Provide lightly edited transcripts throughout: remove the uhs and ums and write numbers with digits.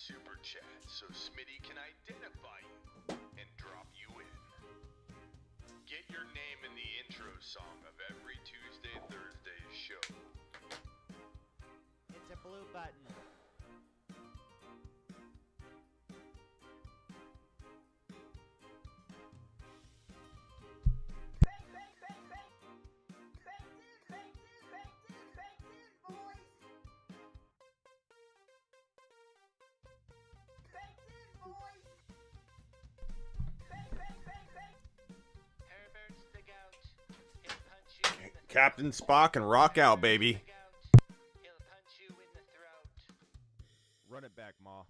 super chat so Smitty can identify you and drop you in. Get your name in the intro song of every Tuesday, Thursday show. It's a blue button. Captain Spock and rock out, baby. Run it back, Ma.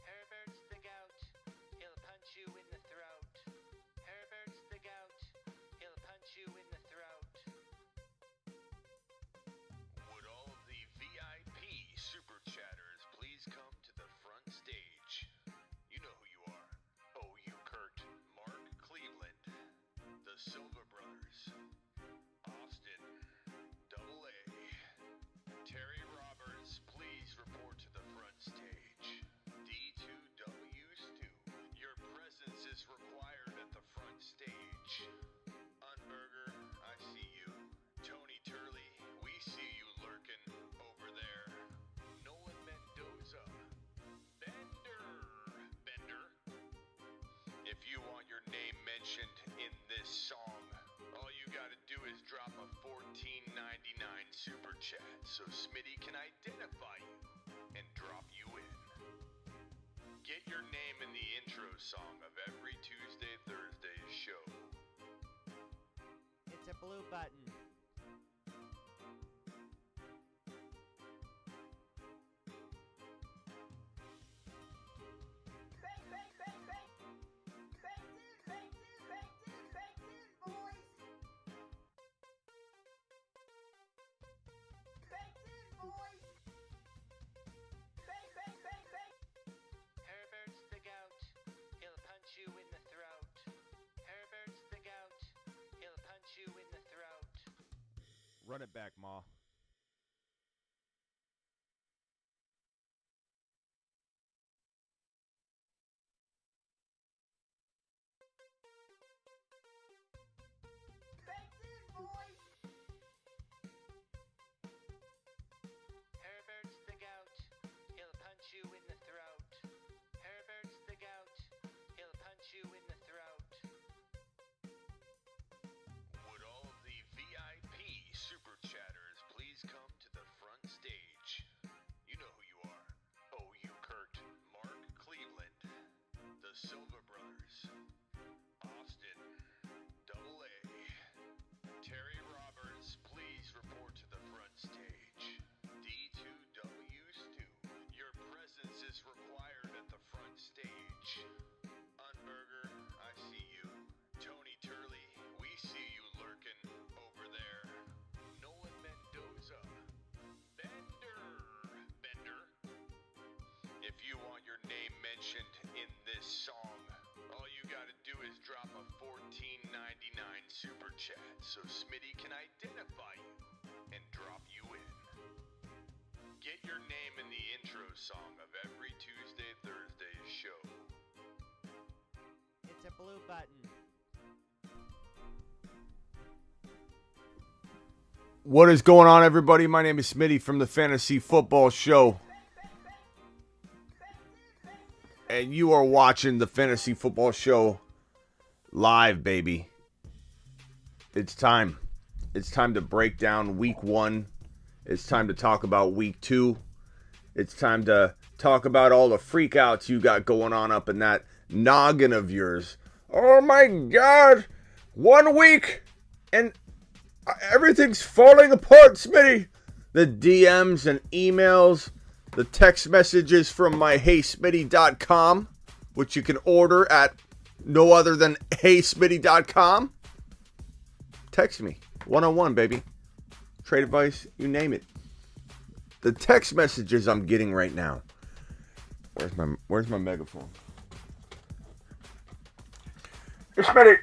Herbert's the gout. He'll punch you in the throat. Herbert's the gout. He'll punch you in the throat. Would all of the VIP super chatters please come to the front stage? You know who you are. OU Kurt, Mark Cleveland, the Silva Brothers, Austin, Double A, Terry Roberts, please report to the front stage. D2W Stu, your presence is required at the front stage. Unburger, I see you. Tony Turley, we see you lurking over there. Nolan Mendoza, Bender. If you want your name mentioned in this song, all you gotta do is drop a $14.99 super chat so Smitty can identify you and drop you in. Get your name in the intro song of every Tuesday, Thursday show. It's a blue button. Herbert's the gout. He'll punch you in the throat. Herbert's the gout. He'll punch you in the throat. Run it back, Ma. Herbert's the gout. He'll punch you in the throat. Herbert's the gout. He'll punch you in the throat. Would all of the VIP super chatters please come to the front stage? You know who you are. OU Kurt, Mark Cleveland, the Silva Brothers, Austin, Double A, Terry Roberts, please report to the front stage. D2W Stu, your presence is required at the front stage. Unburger, I see you. Tony Turley, we see you lurking over there. Nolan Mendoza, Bender. If you want your name mentioned in this song, all you gotta do is drop a $14.99 super chat so Smitty can identify you and drop you in. Get your name in the intro song of every Tuesday, Thursday show. It's a blue button. What is going on, everybody? My name is Smitty from the Fantasy Football Show. And you are watching the Fantasy Football Show live, baby. It's time. It's time to break down week 1. It's time to talk about week 2. It's time to talk about all the freakouts you got going on up in that noggin of yours. Oh my God! 1 week and everything's falling apart, Smitty. The DMs and emails, the text messages from my heysmitty.com, which you can order at no other than heysmitty.com. Text me. One-on-one, baby. Trade advice, you name it. The text messages I'm getting right now Where's my megaphone? Smitty,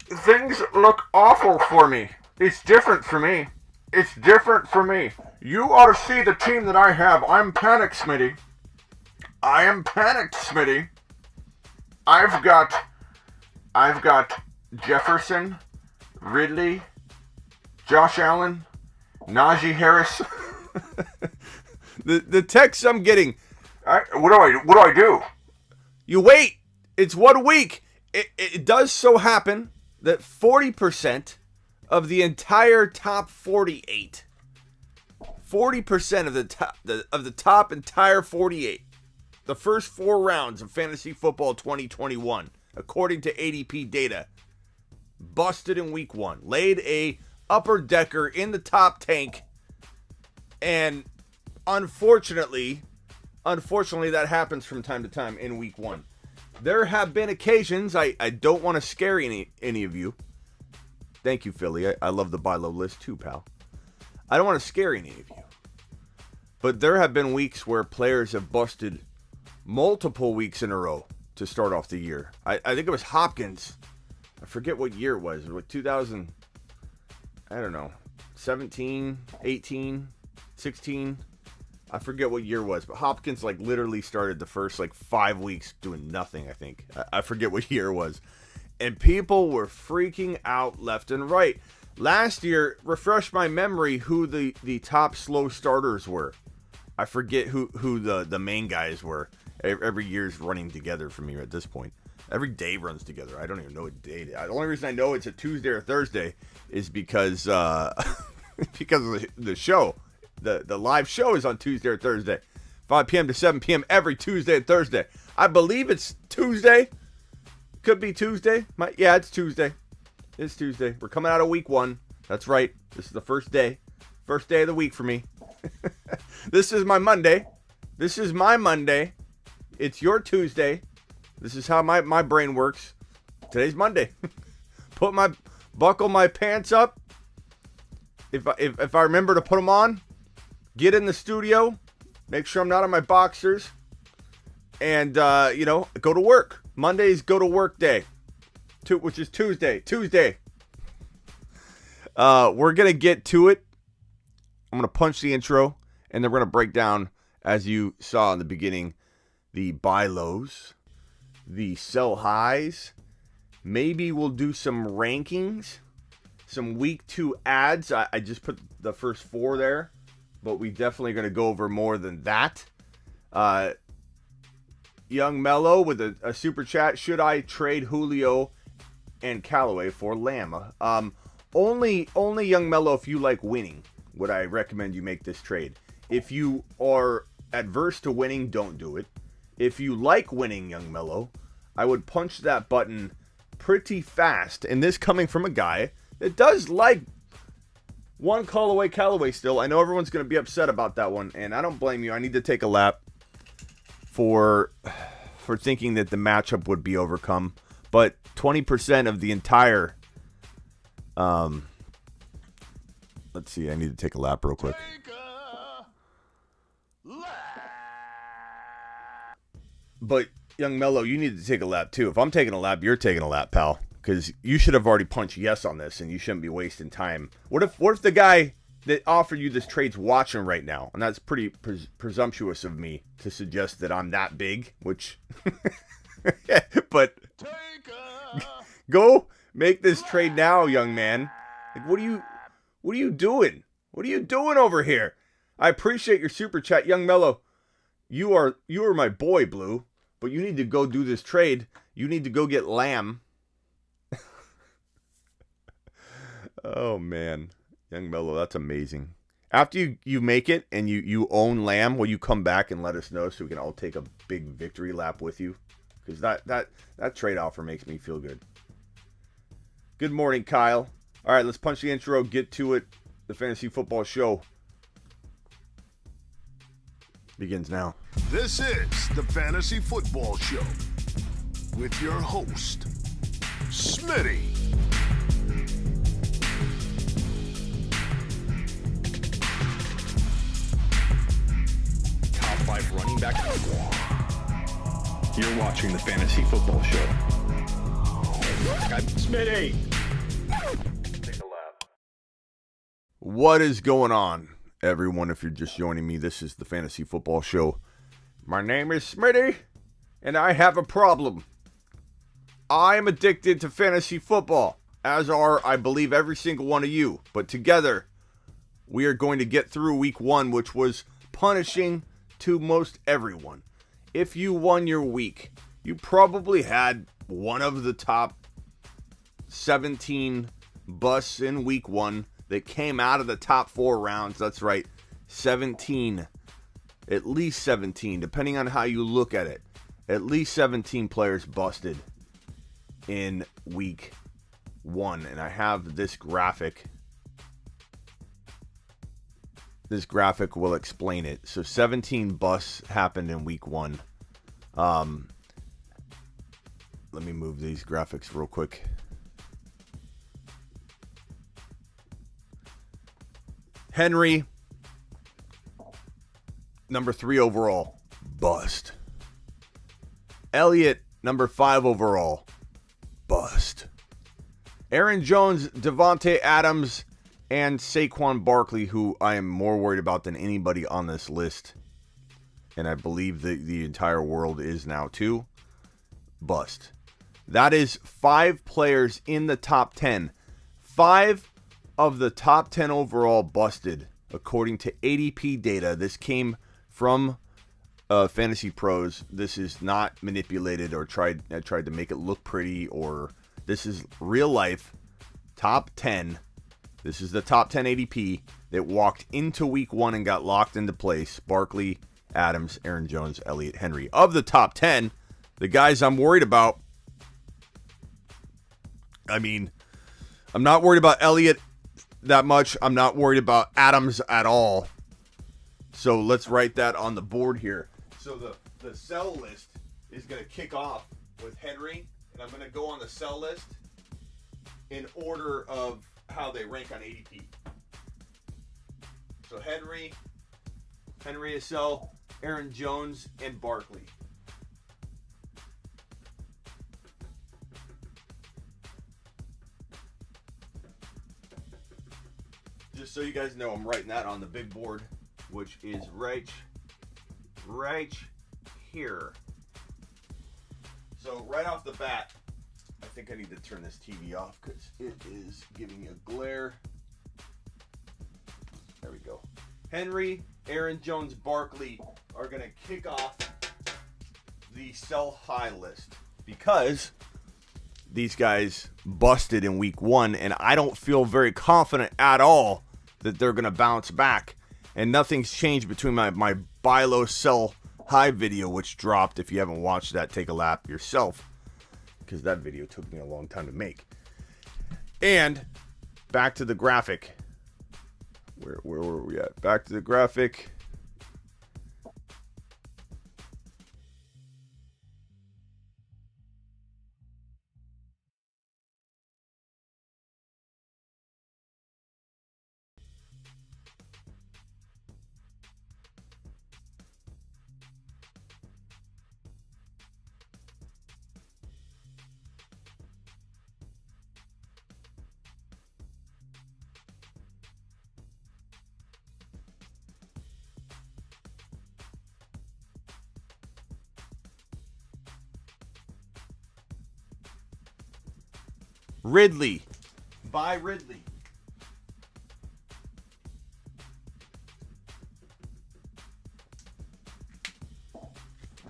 things look awful for me. It's different for me. It's different for me. You ought to see the team that I have. I'm panicked, Smitty. I am panicked, Smitty. I've got Jefferson, Ridley, Josh Allen, Najee Harris. the texts I'm getting. What do I do? You wait. It's 1 week. It does so happen that 40% of the entire top 48, 40% of the top entire 48, the first 4 rounds of fantasy football 2021, according to ADP data, busted in week 1, laid a upper decker in the top tank, and unfortunately that happens from time to time in week 1. There have been occasions, I don't want to scare any of you. Thank you, Philly. I love the buy low list too, pal. I don't want to scare any of you. But there have been weeks where players have busted multiple weeks in a row to start off the year. I think it was Hopkins. I forget what year it was. It was 2000, I don't know, 17, 18, 16. I forget what year it was, but Hopkins literally started the first 5 weeks doing nothing, I think. I forget what year it was. And people were freaking out left and right. Last year, refresh my memory who the top slow starters were. I forget who the main guys were. Every year's running together for me at this point. Every day runs together. I don't even know what day it is. The only reason I know it's a Tuesday or Thursday is because because of the show. The live show is on Tuesday or Thursday. 5 p.m. to 7 p.m. every Tuesday and Thursday. I believe it's Tuesday. Could be Tuesday. Yeah, it's Tuesday. It's Tuesday. We're coming out of week 1. That's right. This is the first day. First day of the week for me. This is my Monday. This is my Monday. It's your Tuesday. This is how my brain works. Today's Monday. Buckle my pants up. If I remember to put them on, get in the studio, make sure I'm not on my boxers, and go to work. Monday's go to work day, which is Tuesday. We're gonna get to it. I'm gonna punch the intro, and then we're gonna break down, as you saw in the beginning, the buy lows, the sell highs. Maybe we'll do some rankings, some week 2 ads. I just put the first 4 there, but we definitely going to go over more than that. Young Mello with a super chat. Should I trade Julio and Callaway for Lamb? Only Young Mello if you like winning would I recommend you make this trade. If you are adverse to winning, don't do it. If you like winning, Young Mello, I would punch that button pretty fast. And this coming from a guy that does like one call away Callaway still. I know everyone's going to be upset about that one, and I don't blame you. I need to take a lap for thinking that the matchup would be overcome. But 20% of the entire... let's see. I need to take a lap real quick. But, Young Mello, you need to take a lap, too. If I'm taking a lap, you're taking a lap, pal. Because you should have already punched yes on this, and you shouldn't be wasting time. What if the guy that offered you this trade's watching right now? And that's pretty presumptuous of me to suggest that I'm that big, which... but... Go make this trade now, young man. Like, what are you doing? What are you doing over here? I appreciate your super chat, Young Mello. You are my boy, Blue. But you need to go do this trade. You need to go get Lamb. Oh, man. Young Mello, that's amazing. After you make it and you own Lamb, will you come back and let us know so we can all take a big victory lap with you? Because that trade offer makes me feel good. Good morning, Kyle. All right, let's punch the intro, get to it. The Fantasy Football Show begins now. This is the Fantasy Football Show with your host, Smitty. Top 5 running back. You're watching the Fantasy Football Show. Smitty! Take a lap. What is going on, everyone? If you're just joining me, this is the Fantasy Football Show. My name is Smitty, and I have a problem. I am addicted to fantasy football, as are, I believe, every single one of you. But together, we are going to get through week one, which was punishing to most everyone. If you won your week, you probably had one of the top 17 busts in week one that came out of the top 4 rounds. That's right, 17. At least 17, depending on how you look at it. At least 17 players busted in week one. And I have this graphic. This graphic will explain it. So 17 busts happened in week one. Let me move these graphics real quick. Henry, number 3 overall, bust. Elliott, number 5 overall, bust. Aaron Jones, Devontae Adams, and Saquon Barkley, who I am more worried about than anybody on this list, and I believe the entire world is now too, bust. That is 5 players in the top 10. 5 of the top 10 overall busted, according to ADP data. This came from Fantasy Pros. This is not manipulated or tried to make it look pretty, or this is real life top 10. This is the top 10 ADP that walked into week one and got locked into place. Barkley, Adams, Aaron Jones, Elliott, Henry. Of the top 10, the guys I'm worried about, I mean, I'm not worried about Elliott that much. I'm not worried about Adams at all. So let's write that on the board here. So the sell list is going to kick off with Henry, and I'm going to go on the sell list in order of how they rank on ADP. So Henry is sell, Aaron Jones, and Barkley. Just so you guys know, I'm writing that on the big board, which is right here. So right off the bat, I think I need to turn this TV off because it is giving me a glare. There we go. Henry, Aaron Jones, Barkley are going to kick off the sell high list because these guys busted in week one, and I don't feel very confident at all that they're going to bounce back. And nothing's changed between my buy low, sell high video, which dropped. If you haven't watched that, take a lap yourself, because that video took me a long time to make. And back to the graphic. Where were we at? Back to the graphic. Ridley. Buy Ridley.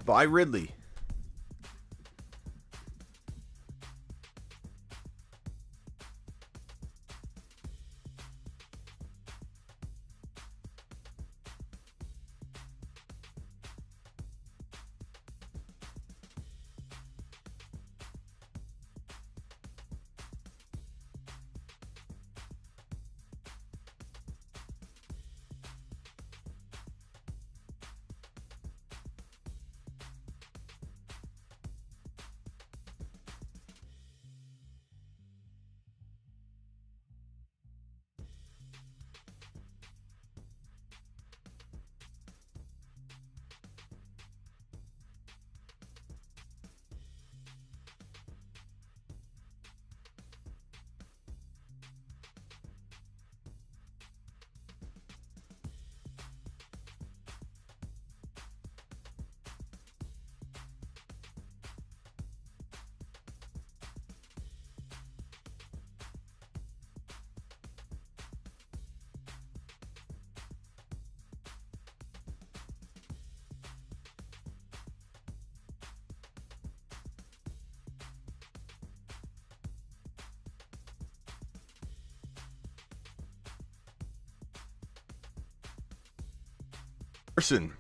Buy Ridley. person.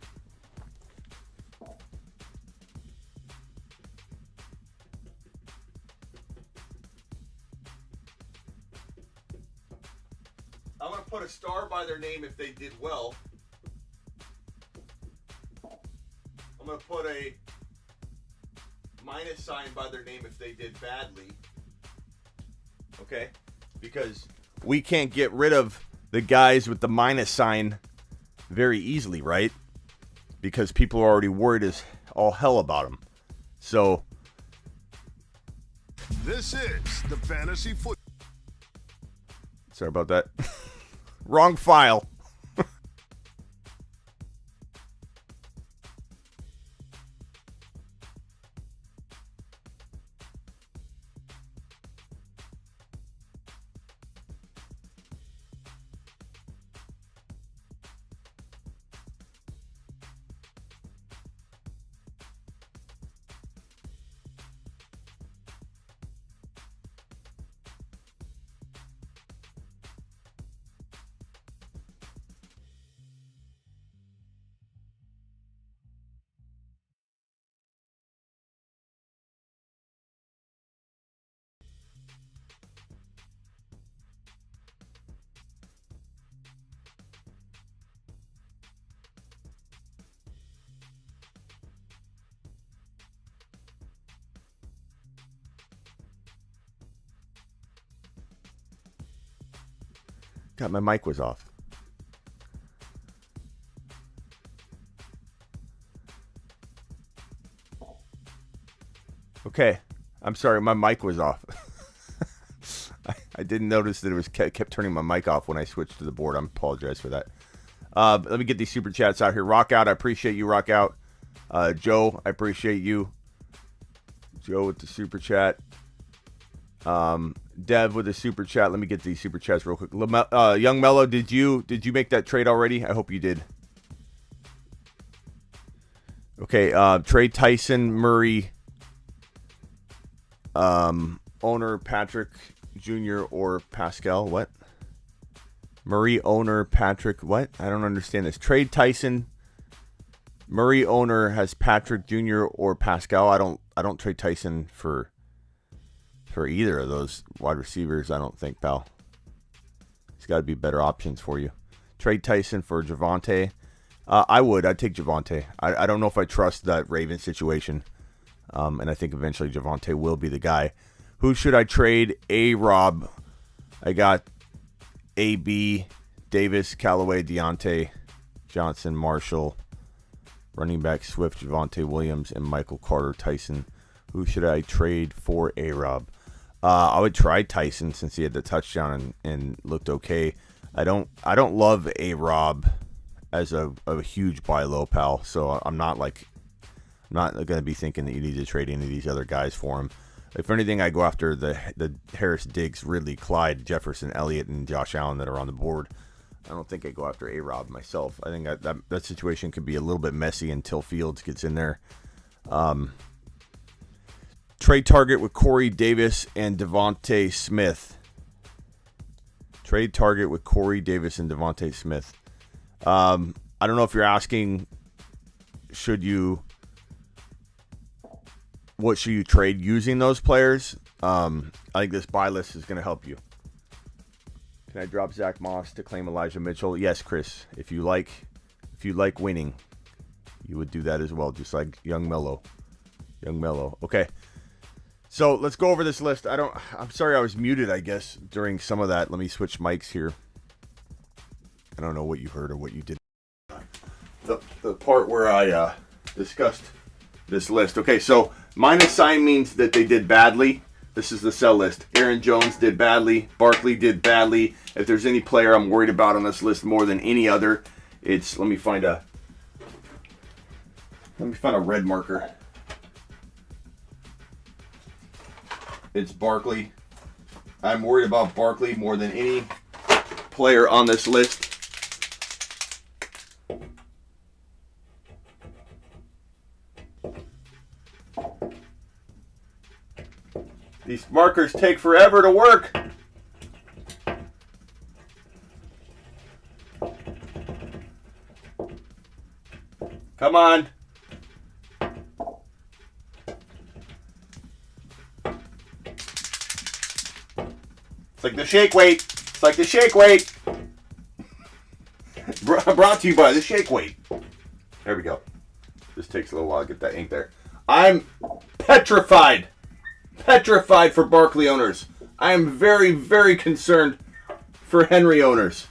I'm going to put a star by their name if they did well. I'm going to put a minus sign by their name if they did badly. Okay? Because we can't get rid of the guys with the minus sign very easily, right? Because people are already worried as all hell about them. So, This is the Fantasy Football. sorry about that. Wrong file. God, my mic was off. Okay. I'm sorry, my mic was off. I didn't notice that it was kept turning my mic off when I switched to the board. I apologize for that. Let me get these super chats out here. Rock Out, I appreciate you, Rock Out. Joe, I appreciate you. Joe with the super chat. Dev with a super chat. Let me get these super chats real quick. Young Mello, did you make that trade already? I hope you did. Okay, trade Tyson Murray, owner Patrick Jr. or Pascal. What? Murray owner Patrick. What? I don't understand this. Trade Tyson Murray owner has Patrick Jr. or Pascal. I don't trade Tyson for either of those wide receivers, I don't think, pal. There's got to be better options for you. Trade Tyson for Javonte. I'd take Javonte. I don't know if I trust that Ravens situation. And I think eventually Javonte will be the guy. Who should I trade? A-Rob. I got A.B., Davis, Callaway, Deontay, Johnson, Marshall, running back Swift, Javonte Williams, and Michael Carter Tyson. Who should I trade for A-Rob? I would try Tyson since he had the touchdown and looked okay. I don't love A-Rob as a huge buy low, pal. So I'm not going to be thinking that you need to trade any of these other guys for him. If anything, I go after the Harris, Diggs, Ridley, Clyde, Jefferson, Elliott, and Josh Allen that are on the board. I don't think I go after A-Rob myself. I think that situation could be a little bit messy until Fields gets in there. Trade target with Corey Davis and Devontae Smith. Trade target with Corey Davis and Devontae Smith. I don't know if you're asking, what should you trade using those players? I think this buy list is going to help you. Can I drop Zach Moss to claim Elijah Mitchell? Yes, Chris. If you like winning, you would do that as well, just like Young Mello. Okay. So let's go over this list. I'm sorry I was muted, I guess, during some of that. Let me switch mics here. I don't know what you heard or what you did. The part where I discussed this list. Okay, so minus sign means that they did badly. This is the sell list. Aaron Jones did badly. Barkley did badly. If there's any player I'm worried about on this list more than any other, it's let me find a red marker. It's Barkley. I'm worried about Barkley more than any player on this list. These markers take forever to work. Come on. It's like the shake weight. It's like the shake weight. Brought to you by the shake weight. There we go. This takes a little while to get that ink there. I'm petrified. Petrified for Barkley owners. I am very, very concerned for Henry owners.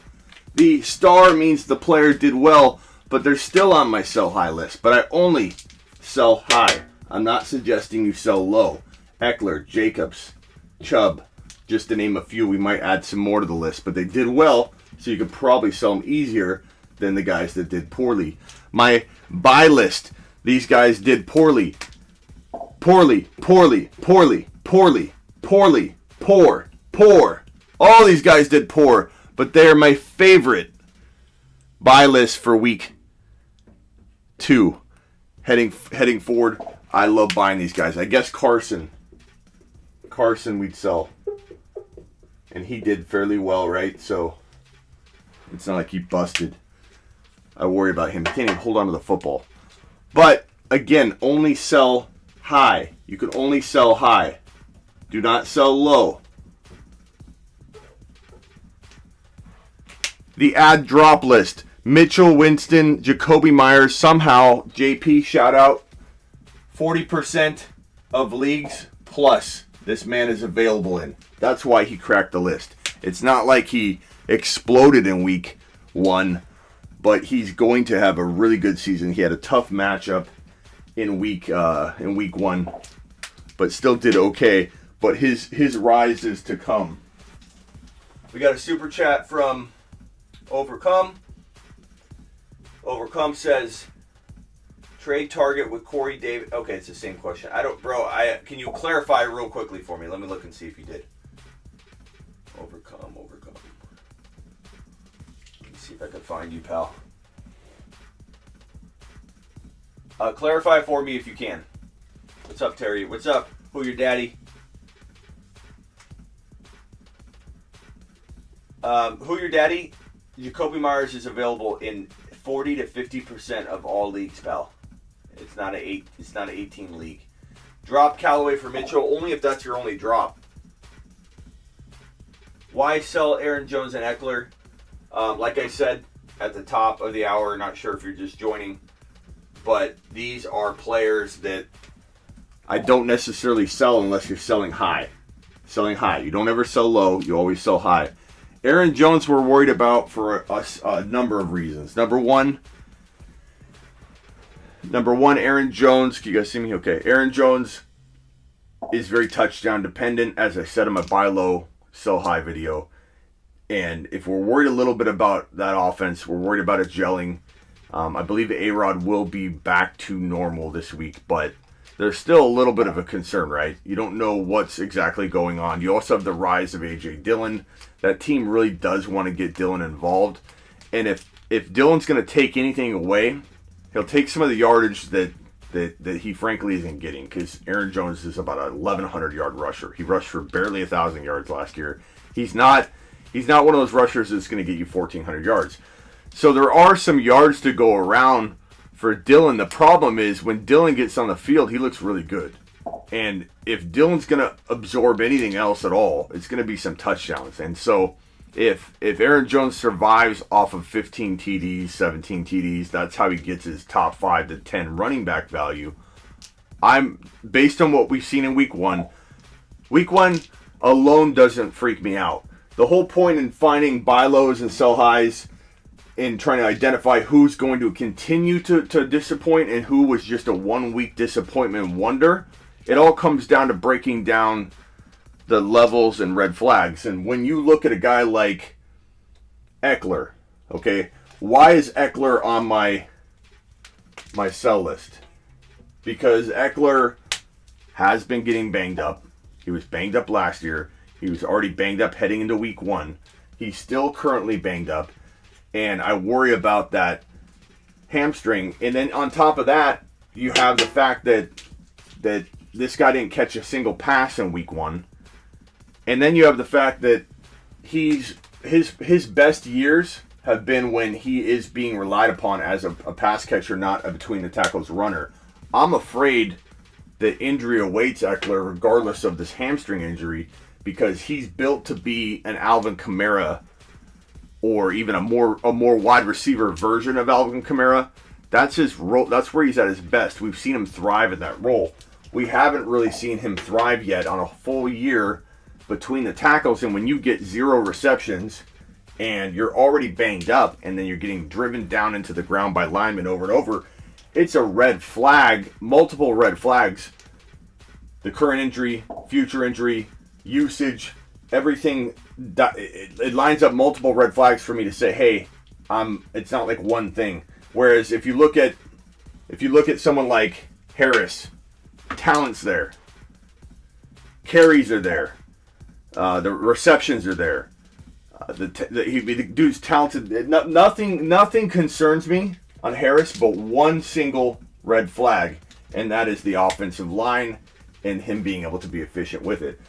The star means the player did well, but they're still on my sell high list. But I only sell high. I'm not suggesting you sell low. Eckler, Jacobs, Chubb, just to name a few. We might add some more to the list, but they did well, so you could probably sell them easier than the guys that did poorly. My buy list, these guys did poorly. Poorly. Poor. All these guys did poor, but they're my favorite buy list for week 2. Heading forward, I love buying these guys. I guess Carson we'd sell. And he did fairly well, right? So it's not like he busted. I worry about him. He can't even hold on to the football. But again, only sell high. You could only sell high. Do not sell low. The ad drop list. Mitchell, Winston, Jacoby Myers, somehow, JP, shout out, 40% of leagues plus this man is available in. That's why he cracked the list. It's not like he exploded in week 1, but he's going to have a really good season. He had a tough matchup in week 1, but still did okay. But his rise is to come. We got a super chat from Overcome. Overcome says, trade target with Corey Davis. Okay, it's the same question. Can you clarify real quickly for me? Let me look and see if you did. Overcome. Let me see if I can find you, pal. Clarify for me if you can. What's up, Terry? What's up? Who your daddy? Who your daddy? Jacoby Myers is available in 40 to 50% of all leagues, pal. It's not an 18 league. Drop Callaway for Mitchell only if that's your only drop. Why sell Aaron Jones and Eckler? Like I said at the top of the hour, not sure if you're just joining, but these are players that I don't necessarily sell unless you're selling high. Selling high. You don't ever sell low. You always sell high. Aaron Jones we're worried about for a number of reasons. Number one, Aaron Jones. Can you guys see me? Okay. Aaron Jones is very touchdown dependent. As I said in my buy low, sell high video. And if we're worried a little bit about that offense, we're worried about it gelling. I believe A-Rod will be back to normal this week, but there's still a little bit of a concern, right? You don't know what's exactly going on. You also have the rise of A.J. Dillon. That team really does want to get Dillon involved. And if Dillon's going to take anything away, he'll take some of the yardage that he frankly isn't getting, because Aaron Jones is about a 1,100-yard rusher. He rushed for barely 1,000 yards last year. He's not one of those rushers that's going to get you 1,400 yards. So there are some yards to go around for Dillon. The problem is when Dillon gets on the field, he looks really good. And if Dillon's going to absorb anything else at all, it's going to be some touchdowns. And so if Aaron Jones survives off of 15 TDs, 17 TDs, that's how he gets his top 5 to 10 running back value. I'm based on what we've seen in week 1. Week 1 alone doesn't freak me out. The whole point in finding buy lows and sell highs and trying to identify who's going to continue to disappoint and who was just a 1-week disappointment wonder, it all comes down to breaking down the levels and red flags. And when you look at a guy like Eckler, okay, why is Eckler on my sell list? Because Eckler has been getting banged up. He was banged up last year. He was already banged up heading into week 1. He's still currently banged up. And I worry about that hamstring. And then on top of that, you have the fact that this guy didn't catch a single pass in week 1. And then you have the fact that his best years have been when he is being relied upon as a pass catcher, not a between the tackles runner. I'm afraid that injury awaits Eckler regardless of this hamstring injury, because he's built to be an Alvin Kamara or even a more wide receiver version of Alvin Kamara. That's his role. That's where he's at his best. We've seen him thrive in that role. We haven't really seen him thrive yet on a full year between the tackles. And when you get 0 receptions and you're already banged up and then you're getting driven down into the ground by linemen over and over, it's a red flag, multiple red flags. The current injury, future injury, usage, everything, it lines up multiple red flags for me to say, hey, it's not like one thing. Whereas if you look at someone like Harris, talent's there, carries are there, the receptions are there, the dude's talented. Nothing concerns me on Harris but one single red flag, and that is the offensive line and him being able to be efficient with it.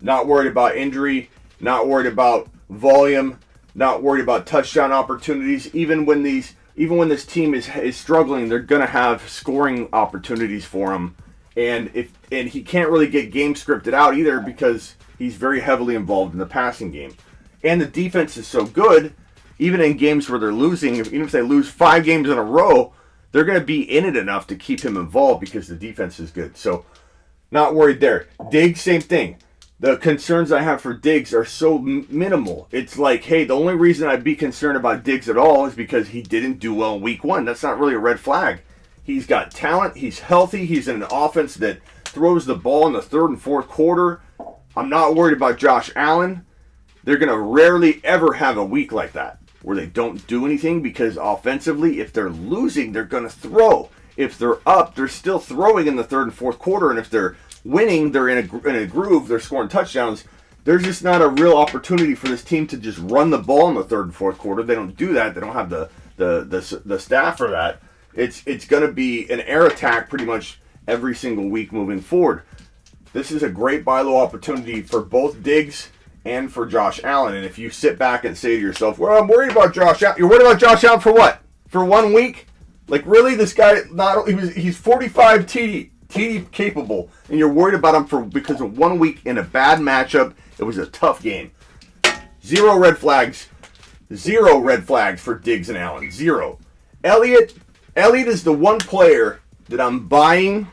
Not worried about injury, not worried about volume, not worried about touchdown opportunities. Even when this team is struggling, they're gonna have scoring opportunities for him. And he can't really get game scripted out either, because he's very heavily involved in the passing game. And the defense is so good, even in games where they're losing, even if they lose 5 games in a row, they're going to be in it enough to keep him involved because the defense is good. So, not worried there. Diggs, same thing. The concerns I have for Diggs are so minimal. It's like, hey, the only reason I'd be concerned about Diggs at all is because he didn't do well in week 1. That's not really a red flag. He's got talent. He's healthy. He's in an offense that throws the ball in the 3rd and 4th quarter. I'm not worried about Josh Allen. They're going to rarely ever have a week like that where they don't do anything, because offensively, if they're losing, they're going to throw. If they're up, they're still throwing in the 3rd and 4th quarter. And if they're winning, they're in a groove, they're scoring touchdowns. There's just not a real opportunity for this team to just run the ball in the 3rd and 4th quarter. They don't do that. They don't have the staff for that. It's going to be an air attack pretty much every single week moving forward. This is a great buy low opportunity for both Diggs and for Josh Allen. And if you sit back and say to yourself, well, I'm worried about Josh Allen. You're worried about Josh Allen for what? For 1 week? Like, really? This guy, he's 45 TD capable, and you're worried about him because of 1 week in a bad matchup. It was a tough game. 0 red flags. 0 red flags for Diggs and Allen. 0. Elliott is the one player that I'm buying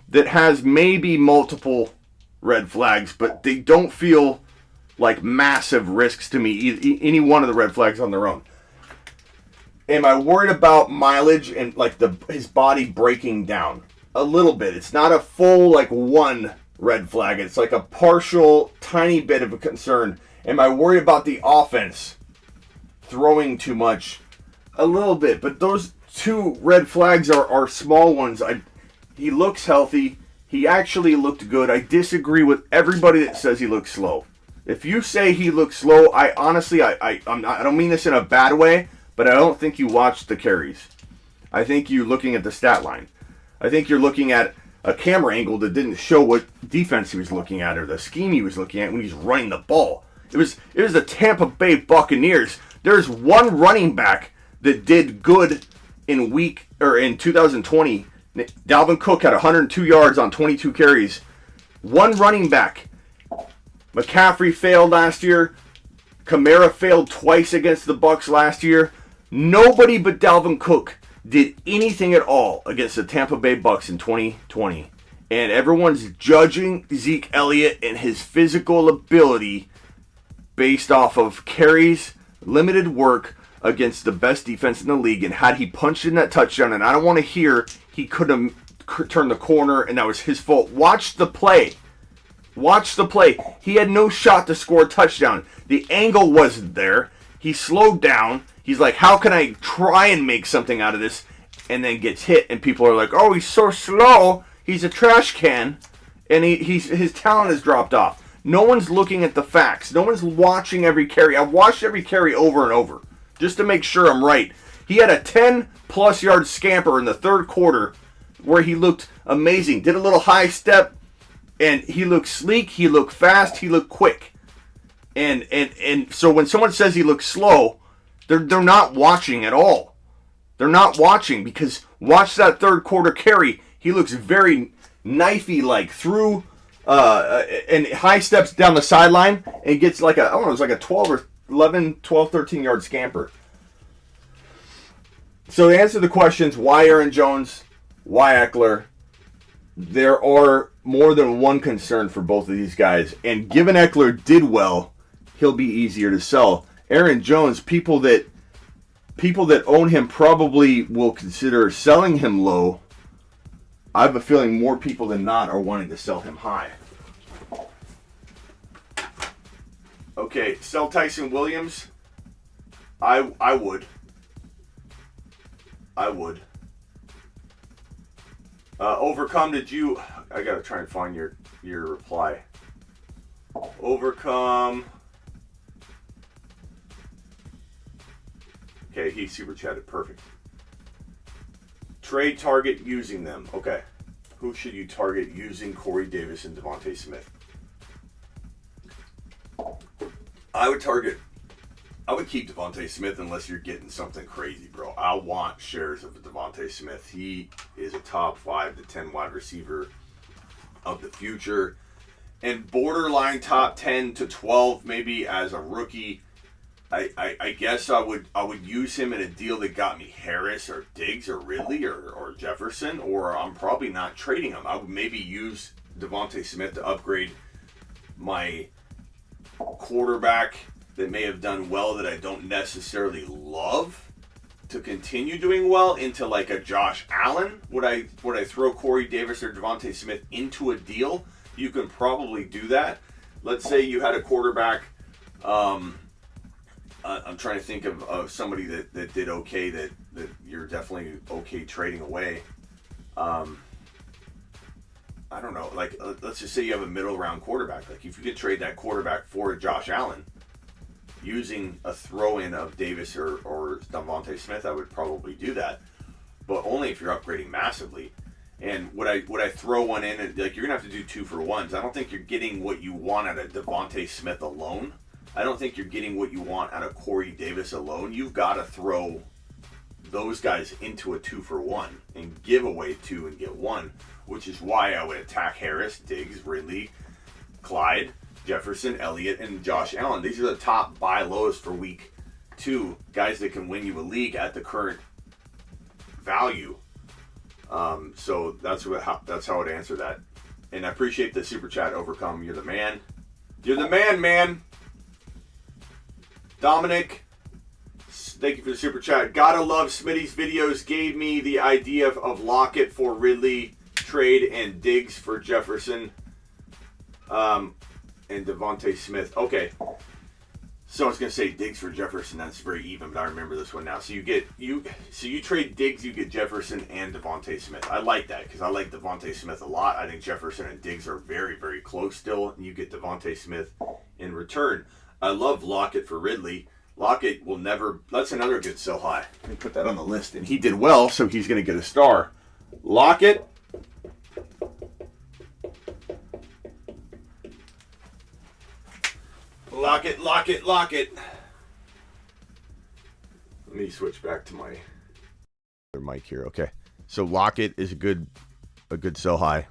that has maybe multiple red flags, but they don't feel like massive risks to me, any one of the red flags on their own. Am I worried about mileage and like his body breaking down? A little bit. It's not a full like 1 red flag. It's like a partial, tiny bit of a concern. Am I worried about the offense throwing too much? A little bit. But those 2 red flags are small ones. He looks healthy. He actually looked good. I disagree with everybody that says he looks slow. If you say he looks slow, I honestly, I don't mean this in a bad way, but I don't think you watched the carries. I think you're looking at the stat line. I think you're looking at a camera angle that didn't show what defense he was looking at or the scheme he was looking at when he's running the ball. It was the Tampa Bay Buccaneers. There's one running back that did good in 2020. Dalvin Cook had 102 yards on 22 carries. One running back. McCaffrey failed last year. Kamara failed twice against the Bucs last year. Nobody but Dalvin Cook did anything at all against the Tampa Bay Bucs in 2020. And everyone's judging Zeke Elliott and his physical ability based off of carries, limited work against the best defense in the league. And had he punched in that touchdown, and I don't want to hear he could have turned the corner and that was his fault. Watch the play. Watch the play. He had no shot to score a touchdown. The angle wasn't there. He slowed down. He's like, how can I try and make something out of this? And then gets hit. And people are like, oh, he's so slow. He's a trash can. And his talent has dropped off. No one's looking at the facts. No one's watching every carry. I've watched every carry over and over just to make sure I'm right. He had a 10-plus yard scamper in the 3rd quarter where he looked amazing. Did a little high step. And he looked sleek, he looked fast, he looked quick. And so when someone says he looks slow, They're not watching at all. They're not watching because watch that third quarter carry. He looks very knifey like through and high steps down the sideline and gets like it was like a 13 yard scamper. So to answer the questions, why Aaron Jones, why Eckler, there are more than one concern for both of these guys. And given Eckler did well, he'll be easier to sell. Aaron Jones, people that own him probably will consider selling him low. I have a feeling more people than not are wanting to sell him high. Okay, sell Tyson Williams. I would. Overcome, did you... I gotta try and find your reply. Overcome... Okay, he super chatted. Perfect. Trade target using them. Okay. Who should you target using Corey Davis and Devontae Smith? I would keep Devontae Smith unless you're getting something crazy, bro. I want shares of Devontae Smith. He is a top 5 to 10 wide receiver of the future. And borderline top 10 to 12 maybe as a rookie. I guess I would use him in a deal that got me Harris or Diggs or Ridley or Jefferson, or I'm probably not trading him. I would maybe use Devontae Smith to upgrade my quarterback that may have done well that I don't necessarily love to continue doing well into like a Josh Allen. Would I throw Corey Davis or Devontae Smith into a deal? You can probably do that. Let's say you had a quarterback. I'm trying to think of somebody that did okay that you're definitely okay trading away. I don't know. Like, let's just say you have a middle round quarterback. Like, if you could trade that quarterback for Josh Allen using a throw-in of Davis or Devontae Smith, I would probably do that. But only if you're upgrading massively. And would I throw one in? And, like, you're going to have to do 2-for-1s. I don't think you're getting what you want out of Devontae Smith alone. I don't think you're getting what you want out of Corey Davis alone. You've got to throw those guys into a 2-for-1 and give away 2 and get 1, which is why I would attack Harris, Diggs, Ridley, Clyde, Jefferson, Elliott, and Josh Allen. These are the top buy lows for week 2, guys that can win you a league at the current value. So that's how I'd answer that. And I appreciate the super chat, Overcome. You're the man. You're the man. Dominic, thank you for the super chat. Gotta love Smitty's videos. Gave me the idea of Lockett for Ridley trade and Diggs for Jefferson, and Devontae Smith. Okay, so I was gonna say Diggs for Jefferson. That's very even, but I remember this one now. So you trade Diggs, you get Jefferson and Devontae Smith. I like that because I like Devontae Smith a lot. I think Jefferson and Diggs are very, very close still, and you get Devontae Smith in return. I love Lockett for Ridley. Lockett will never... That's another good sell high. Let me put that on the list. And he did well, so he's going to get a star. Lockett. Lockett. Let me switch back to my other mic here. Okay. So Lockett is a good sell high.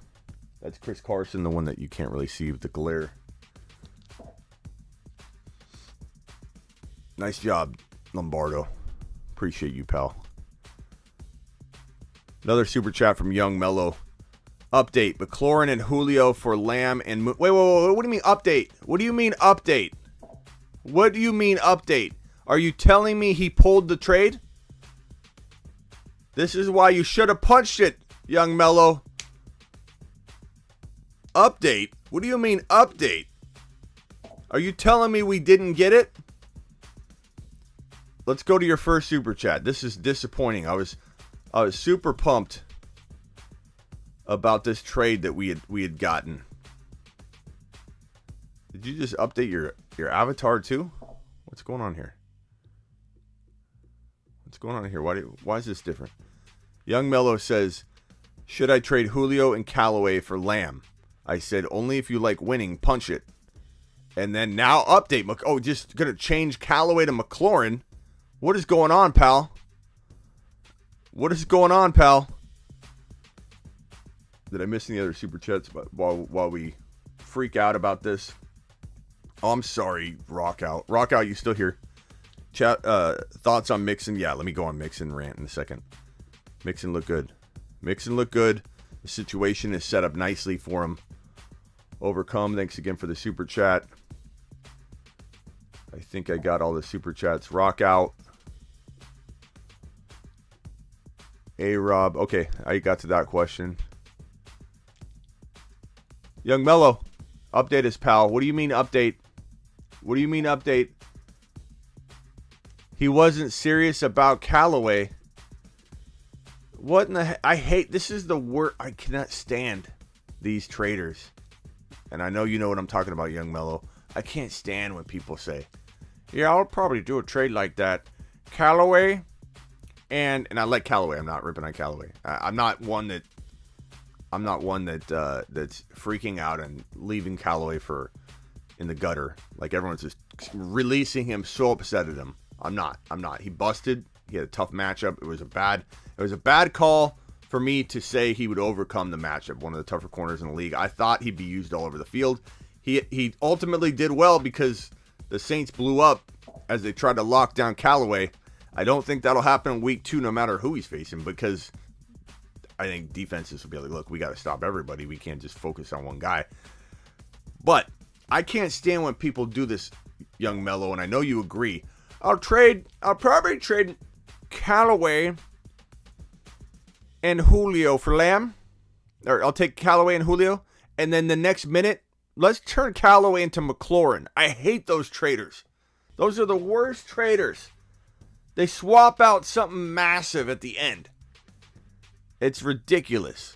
That's Chris Carson, the one that you can't really see with the glare. Nice job, Lombardo. Appreciate you, pal. Another super chat from Young Mello. Update. McLaurin and Julio for Lamb and... Wait. What do you mean update? What do you mean update? What do you mean update? Are you telling me he pulled the trade? This is why you should have punched it, Young Mello. Update? What do you mean update? Are you telling me we didn't get it? Let's go to your first super chat. This is disappointing. I was super pumped about this trade that we had gotten. Did you just update your avatar too? What's going on here? Why is this different? Young Mello says, should I trade Julio and Callaway for Lamb? I said, only if you like winning, punch it. And then now update. Oh, just going to change Callaway to McLaurin. What is going on, pal? What is going on, pal? Did I miss any other super chats while we freak out about this? Oh, I'm sorry, Rockout. Rockout, you still here? Chat, thoughts on Mixon? Yeah, let me go on Mixon rant in a second. Mixon look good. Mixon look good. The situation is set up nicely for him. Overcome, thanks again for the super chat. I think I got all the super chats. Rockout. A-Rob. Okay, I got to that question. Young Mello, update us, pal. What do you mean update? What do you mean update? He wasn't serious about Callaway. What in the heck? I hate, this is the word, I cannot stand these traders. And I know you know what I'm talking about, Young Mello. I can't stand when people say, yeah, I'll probably do a trade like that. Callaway, and I like Callaway. I'm not ripping on Callaway. I'm not one that's freaking out and leaving Callaway in the gutter. Like everyone's just releasing him, so upset at him. I'm not. He busted. He had a tough matchup. It was a bad call for me to say he would overcome the matchup. One of the tougher corners in the league. I thought he'd be used all over the field. He ultimately did well because the Saints blew up as they tried to lock down Callaway. I don't think that'll happen in week 2 no matter who he's facing, because I think defenses will be like, look, we got to stop everybody. We can't just focus on one guy. But I can't stand when people do this, Young Mello, and I know you agree. I'll probably trade Callaway and Julio for Lamb. Or I'll take Callaway and Julio. And then the next minute, let's turn Callaway into McLaurin. I hate those traders. Those are the worst traders. They swap out something massive at the end. It's ridiculous.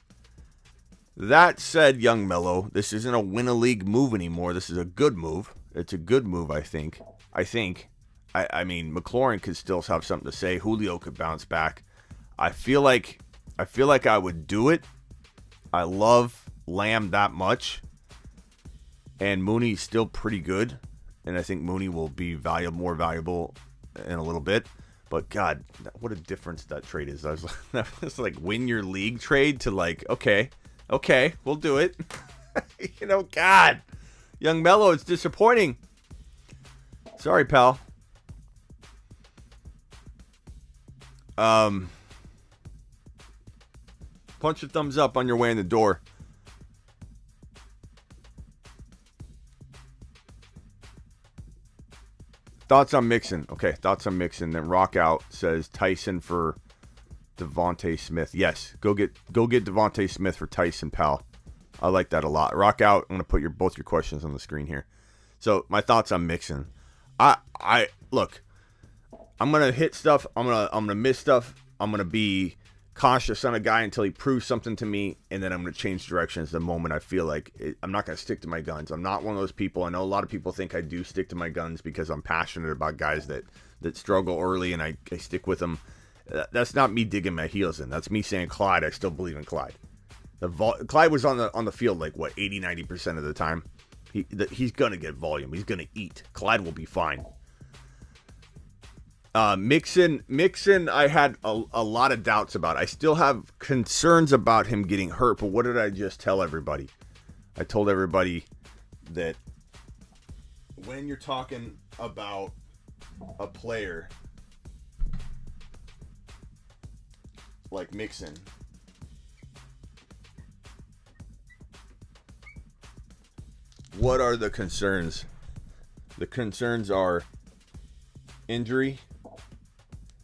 That said, Young Mello, this isn't a win-a-league move anymore. This is a good move. It's a good move, I think. I mean, McLaurin could still have something to say. Julio could bounce back. I feel like I would do it. I love Lamb that much. And Mooney's still pretty good. And I think Mooney will be more valuable in a little bit. But God, what a difference that trade is. That was like win your league trade to like, okay, we'll do it. God. Young Mello, it's disappointing. Sorry, pal. Punch a thumbs up on your way in the door. Thoughts on Mixon. Okay, thoughts on Mixon. Then Rockout says Tyson for Devontae Smith. Yes, go get Devontae Smith for Tyson, pal. I like that a lot. Rockout, I'm gonna put both your questions on the screen here. So my thoughts on Mixon. I look. I'm gonna hit stuff. I'm gonna miss stuff. I'm gonna be cautious on a guy until he proves something to me, and then I'm gonna change directions the moment I feel like I'm not gonna stick to my guns. I'm not one of those people. I know a lot of people think I do stick to my guns because I'm passionate about guys that struggle early and I stick with them. That's not me digging my heels in. That's me saying Clyde. I still believe in Clyde. Clyde was on the field like what 80-90% of the time. He's gonna get volume. He's gonna eat. Clyde will be fine. Mixon, I had a lot of doubts about. I still have concerns about him getting hurt, but what did I just tell everybody? I told everybody that when you're talking about a player like Mixon, what are the concerns? The concerns are injury.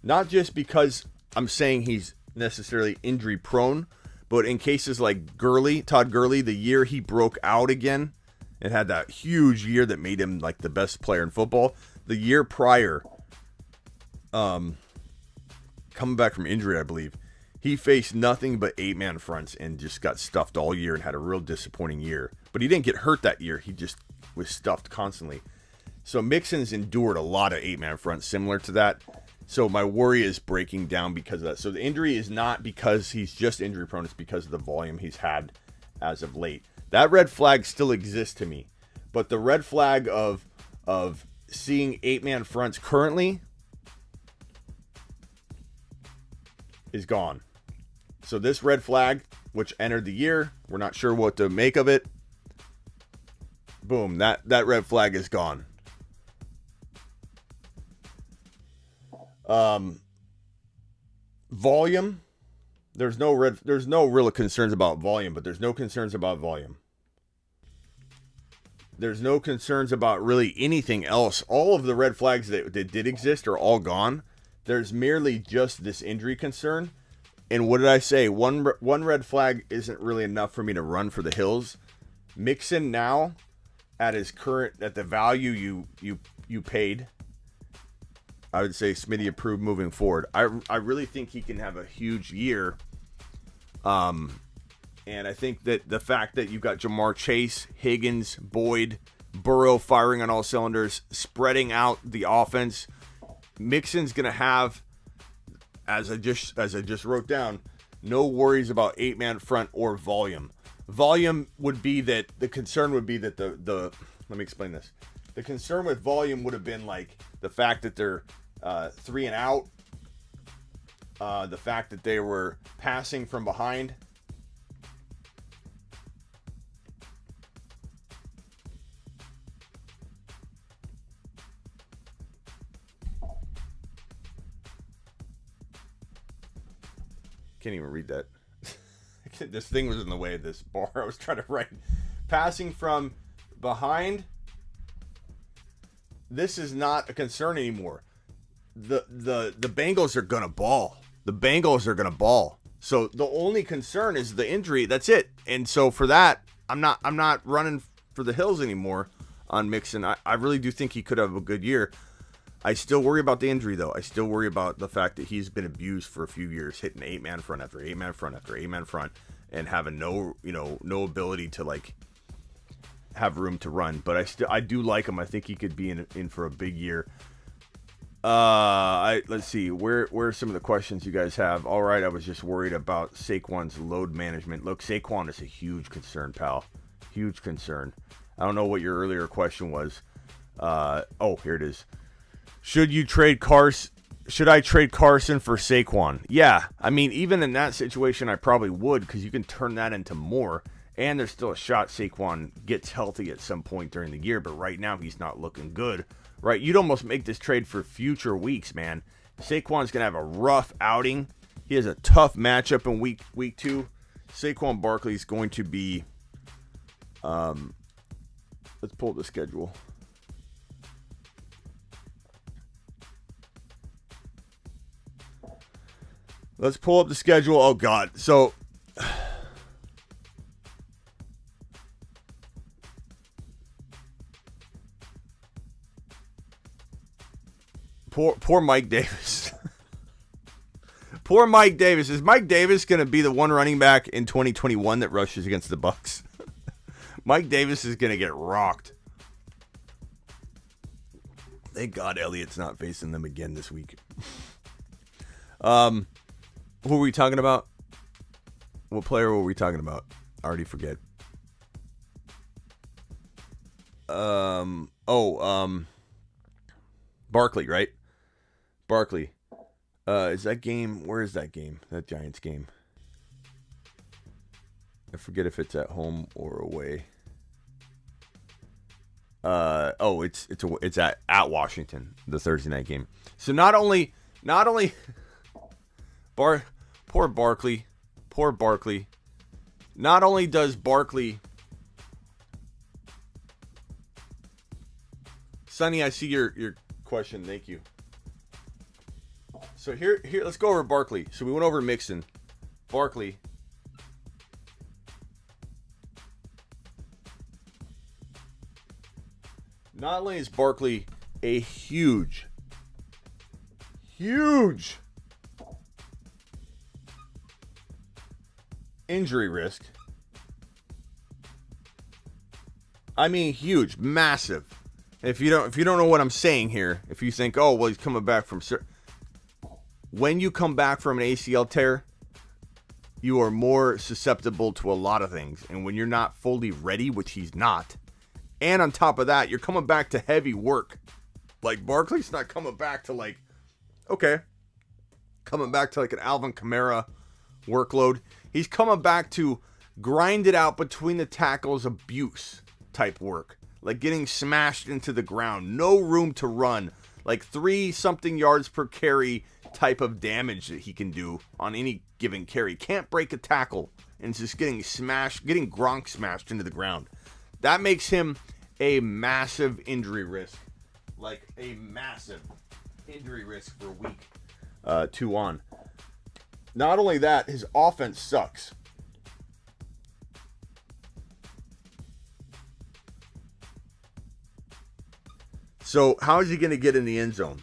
Not just because I'm saying he's necessarily injury prone, but in cases like Todd Gurley, the year he broke out again and had that huge year that made him like the best player in football. The year prior, coming back from injury, I believe, he faced nothing but 8-man fronts and just got stuffed all year and had a real disappointing year. But he didn't get hurt that year. He just was stuffed constantly. So Mixon's endured a lot of 8-man fronts similar to that. So my worry is breaking down because of that. So the injury is not because he's just injury prone. It's because of the volume he's had as of late. That red flag still exists to me. But the red flag of seeing 8-man fronts currently, is gone. So this red flag, which entered the year, we're not sure what to make of it. Boom, that red flag is gone. Volume. There's no real concerns about volume, but there's no concerns about volume. There's no concerns about really anything else. All of the red flags that did exist are all gone. There's merely just this injury concern. And what did I say? One red flag isn't really enough for me to run for the hills. Mixon now, at the value you paid, I would say Smitty approved moving forward. I really think he can have a huge year. And I think that the fact that you've got Jamar Chase, Higgins, Boyd, Burrow firing on all cylinders, spreading out the offense, Mixon's gonna have, as I just wrote down, no worries about 8-man front or volume. Volume would be that the concern would be that the let me explain this. The concern with volume would have been like the fact that they're 3 and out, the fact that they were passing from behind. Can't even read that. This thing was in the way of this bar. I was trying to write. Passing from behind. This is not a concern anymore. The Bengals are gonna ball. The Bengals are gonna ball. So the only concern is the injury. That's it. And so for that, I'm not running for the hills anymore on Mixon. I really do think he could have a good year. I still worry about the injury, though. I still worry about the fact that he's been abused for a few years, hitting 8-man front after 8-man front after 8-man front, and having no ability to like have room to run. But I do like him. I think he could be in for a big year. Let's see where are some of the questions you guys have. All right, I was just worried about Saquon's load management. Look, Saquon is a huge concern, pal. Huge concern. I don't know what your earlier question was. Here it is. Should I trade Carson for Saquon? Yeah, I mean, even in that situation, I probably would, because you can turn that into more, and there's still a shot Saquon gets healthy at some point during the year, but right now he's not looking good, right? You'd almost make this trade for future weeks, man. Saquon's going to have a rough outing. He has a tough matchup in week 2. Saquon Barkley is going to be, let's pull up the schedule. Let's pull up the schedule. Oh, God. So, poor Mike Davis. Poor Mike Davis. Is Mike Davis going to be the one running back in 2021 that rushes against the Bucs? Mike Davis is going to get rocked. Thank God Elliott's not facing them again this week. Who were we talking about? What player were we talking about? I already forget. Barkley, right? Barkley. Is that game? Where is that game? That Giants game. I forget if it's at home or away. It's at Washington, the Thursday night game. So not only poor Barkley. Not only does Barkley, Sonny, I see your question. Thank you. So here, let's go over Barkley. So we went over Mixon, Barkley. Not only is Barkley a huge injury risk. I mean, huge, massive. If you don't know what I'm saying here, if you think, oh, well, he's coming back from, when you come back from an ACL tear, you are more susceptible to a lot of things. And when you're not fully ready, which he's not, and on top of that, you're coming back to heavy work. Like, Barkley's not coming back to, like, okay, coming back to like an Alvin Kamara workload. He's coming back to grind it out between the tackles abuse type work. Like getting smashed into the ground. No room to run. Like 3-something yards per carry type of damage that he can do on any given carry. Can't break a tackle. And just getting smashed, getting Gronk smashed into the ground. That makes him a massive injury risk. Like a massive injury risk for week 2 on. Not only that, his offense sucks. So how is he going to get in the end zone?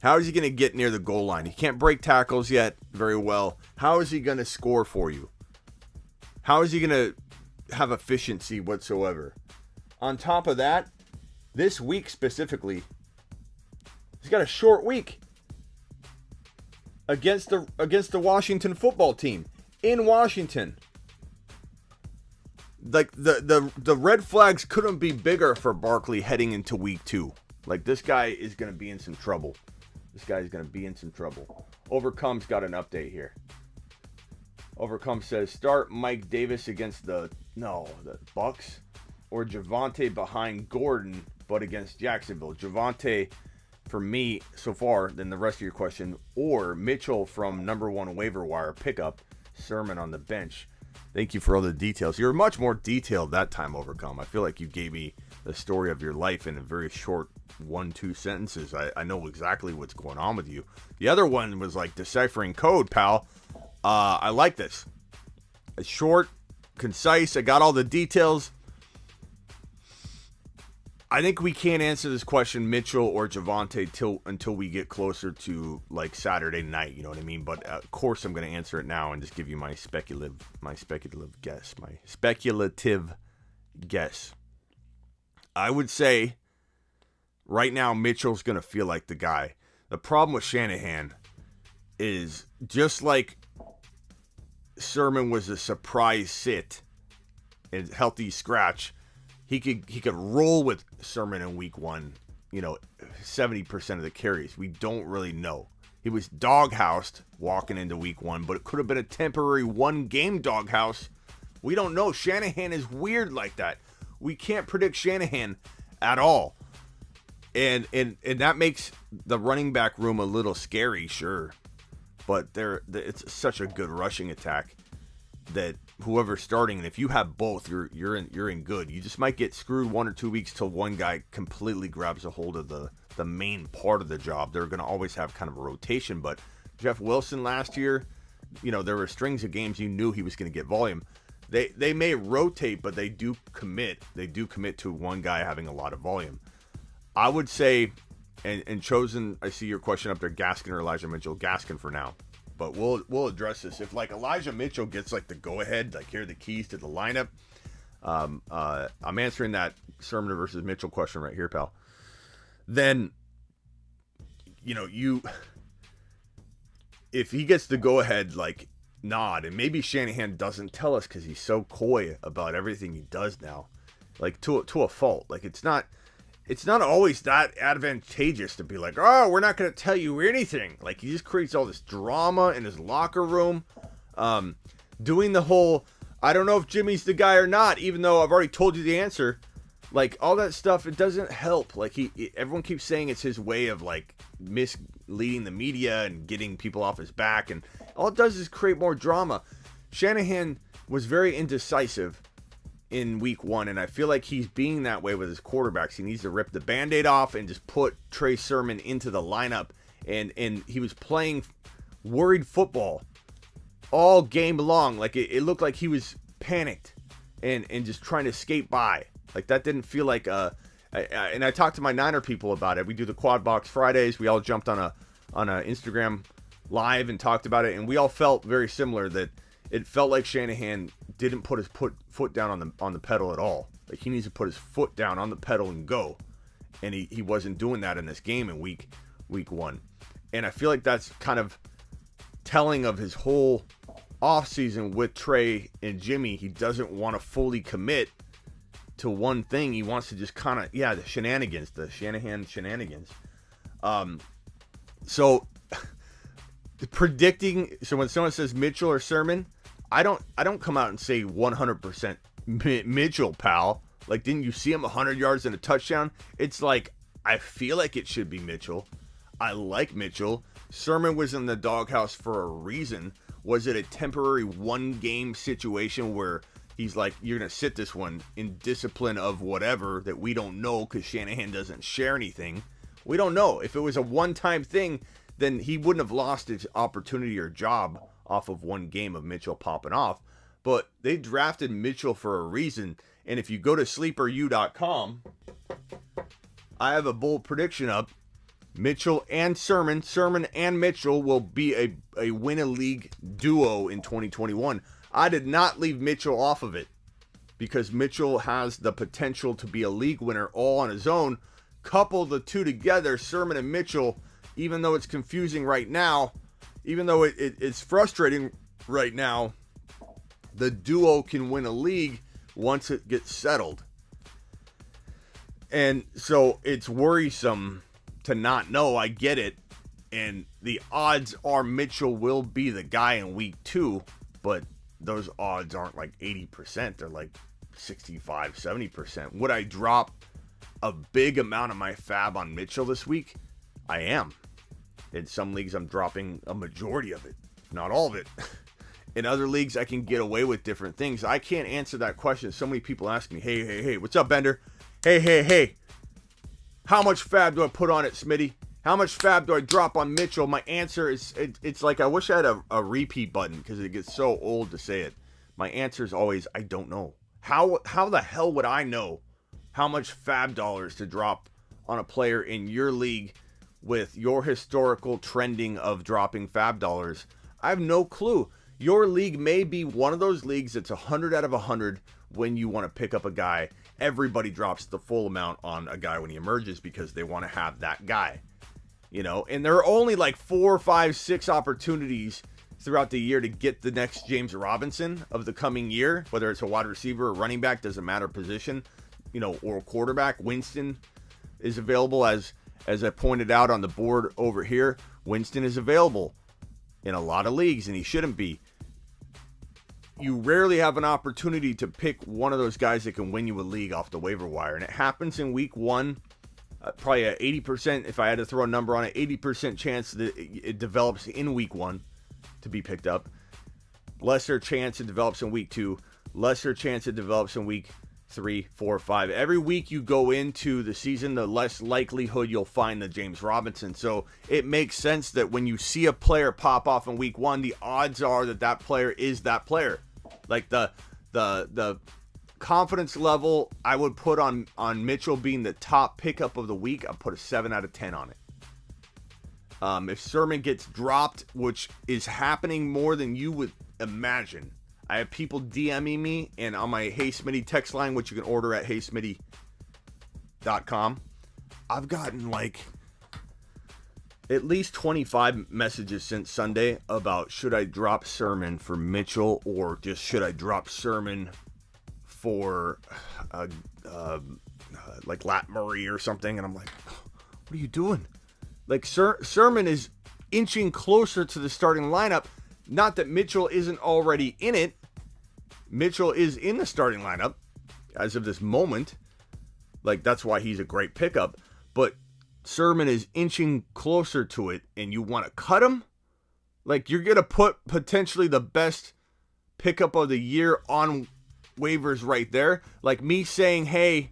How is he going to get near the goal line? He can't break tackles yet very well. How is he going to score for you? How is he going to have efficiency whatsoever? On top of that, this week specifically, he's got a short week against the Washington football team in Washington. Like the red flags couldn't be bigger for Barkley heading into week 2. Like this guy is going to be in some trouble. Overcome's got an update here. Overcome says start Mike Davis against the Bucks or Javonte behind Gordon but against Jacksonville. Javonte for me so far, then the rest of your question, or Mitchell from number 1 waiver wire pickup, Sermon on the bench. Thank you for all the details. You're much more detailed that time, Overcome. I feel like you gave me the story of your life in a very short 1-2 sentences. I know exactly what's going on with you. The other one was like deciphering code, pal. I like this. It's short, concise. I got all the details. I think we can't answer this question, Mitchell or Javonte, until we get closer to like Saturday night. You know what I mean? But of course, I'm going to answer it now and just give you my speculative guess. I would say right now Mitchell's going to feel like the guy. The problem with Shanahan is just like Sermon was a surprise sit and healthy scratch. He could roll with Sermon in week 1, 70% of the carries. We don't really know. He was doghoused walking into week 1, but it could have been a temporary 1-game doghouse. We don't know. Shanahan is weird like that. We can't predict Shanahan at all. And that makes the running back room a little scary, sure. But it's such a good rushing attack that whoever's starting, and if you have both, you're in good. You just might get screwed 1 or 2 weeks till one guy completely grabs a hold of the main part of the job. They're going to always have kind of a rotation, but Jeff Wilson last year, there were strings of games you knew he was going to get volume. They may rotate, but they do commit. They do commit to one guy having a lot of volume. I would say, and chosen, I see your question up there, Gaskin or Elijah Mitchell. Gaskin for now. But we'll address this. If like Elijah Mitchell gets like the go ahead, like here are the keys to the lineup. I'm answering that Sermon versus Mitchell question right here, pal. Then, if he gets the go ahead, like nod, and maybe Shanahan doesn't tell us because he's so coy about everything he does now, like to a fault. Like it's not always that advantageous to be like, oh, we're not going to tell you anything. Like, he just creates all this drama in his locker room. Doing the whole, I don't know if Jimmy's the guy or not, even though I've already told you the answer. Like, all that stuff, it doesn't help. Like, everyone keeps saying it's his way of, like, misleading the media and getting people off his back. And all it does is create more drama. Shanahan was very indecisive in week 1, and I feel like he's being that way with his quarterbacks. He needs to rip the Band-Aid off and just put Trey Sermon into the lineup, and he was playing worried football all game long. Like it looked like he was panicked and just trying to skate by. Like that didn't feel like and I talked to my Niner people about it. We do the Quad Box Fridays. We all jumped on a Instagram live and talked about it, and we all felt very similar that it felt like Shanahan didn't put his foot down on the pedal at all. Like he needs to put his foot down on the pedal and go. And he wasn't doing that in this game in week 1. And I feel like that's kind of telling of his whole offseason with Trey and Jimmy. He doesn't want to fully commit to one thing. He wants to just kind of, the shenanigans, the Shanahan shenanigans. So predicting. So when someone says Mitchell or Sermon, I don't come out and say 100% Mitchell, pal. Like, didn't you see him 100 yards and a touchdown? It's like, I feel like it should be Mitchell. I like Mitchell. Sermon was in the doghouse for a reason. Was it a temporary one-game situation where he's like, you're going to sit this one in discipline of whatever that we don't know because Shanahan doesn't share anything? We don't know. If it was a one-time thing, then he wouldn't have lost his opportunity or job off of one game of Mitchell popping off. But they drafted Mitchell for a reason. And if you go to sleeperu.com, I have a bold prediction up. Mitchell and Sermon and Mitchell will be a win-a-league duo in 2021. I did not leave Mitchell off of it because Mitchell has the potential to be a league winner all on his own. Couple the two together, Sermon and Mitchell, even though it's confusing right now, even though it's frustrating right now, the duo can win a league once it gets settled. And so it's worrisome to not know. I get it. And the odds are Mitchell will be the guy in week 2, but those odds aren't like 80%. They're like 65, 70%. Would I drop a big amount of my fab on Mitchell this week? I am. In some leagues, I'm dropping a majority of it, if not all of it. In other leagues, I can get away with different things. I can't answer that question. So many people ask me, hey, what's up, Bender? Hey. How much fab do I put on it, Smitty? How much fab do I drop on Mitchell? My answer is, it's like I wish I had a repeat button because it gets so old to say it. My answer is always, I don't know. How the hell would I know how much fab dollars to drop on a player in your league with your historical trending of dropping fab dollars? I have no clue. Your league may be one of those leagues that's 100 out of 100 when you want to pick up a guy. Everybody drops the full amount on a guy when he emerges because they want to have that guy. You know, and there are only like 4, 5, 6 opportunities throughout the year to get the next James Robinson of the coming year, whether it's a wide receiver or running back, doesn't matter position, you know, or quarterback. Winston is available as I pointed out on the board over here. Winston is available in a lot of leagues and he shouldn't be. You rarely have an opportunity to pick one of those guys that can win you a league off the waiver wire. And it happens in week 1, probably a 80%, if I had to throw a number on it, 80% chance that it develops in week 1 to be picked up. Lesser chance it develops in week 2. Lesser chance it develops in week 3, 4, 5. Every week you go into the season, the less likelihood you'll find the James Robinson. So it makes sense that when you see a player pop off in week 1, the odds are that player is that player. Like the confidence level I would put on Mitchell being the top pickup of the week, I'd put a 7 out of 10 on it. If Sermon gets dropped, which is happening more than you would imagine, I have people DMing me and on my Hey Smitty text line, which you can order at heysmitty.com, I've gotten like at least 25 messages since Sunday about should I drop Sermon for Mitchell or just should I drop Sermon for like Lat Murray or something. And I'm like, what are you doing? Like Sermon is inching closer to the starting lineup. Not that Mitchell isn't already in it. Mitchell is in the starting lineup as of this moment. Like, that's why he's a great pickup. But Sermon is inching closer to it, and you want to cut him? Like, you're going to put potentially the best pickup of the year on waivers right there. Like, me saying, hey,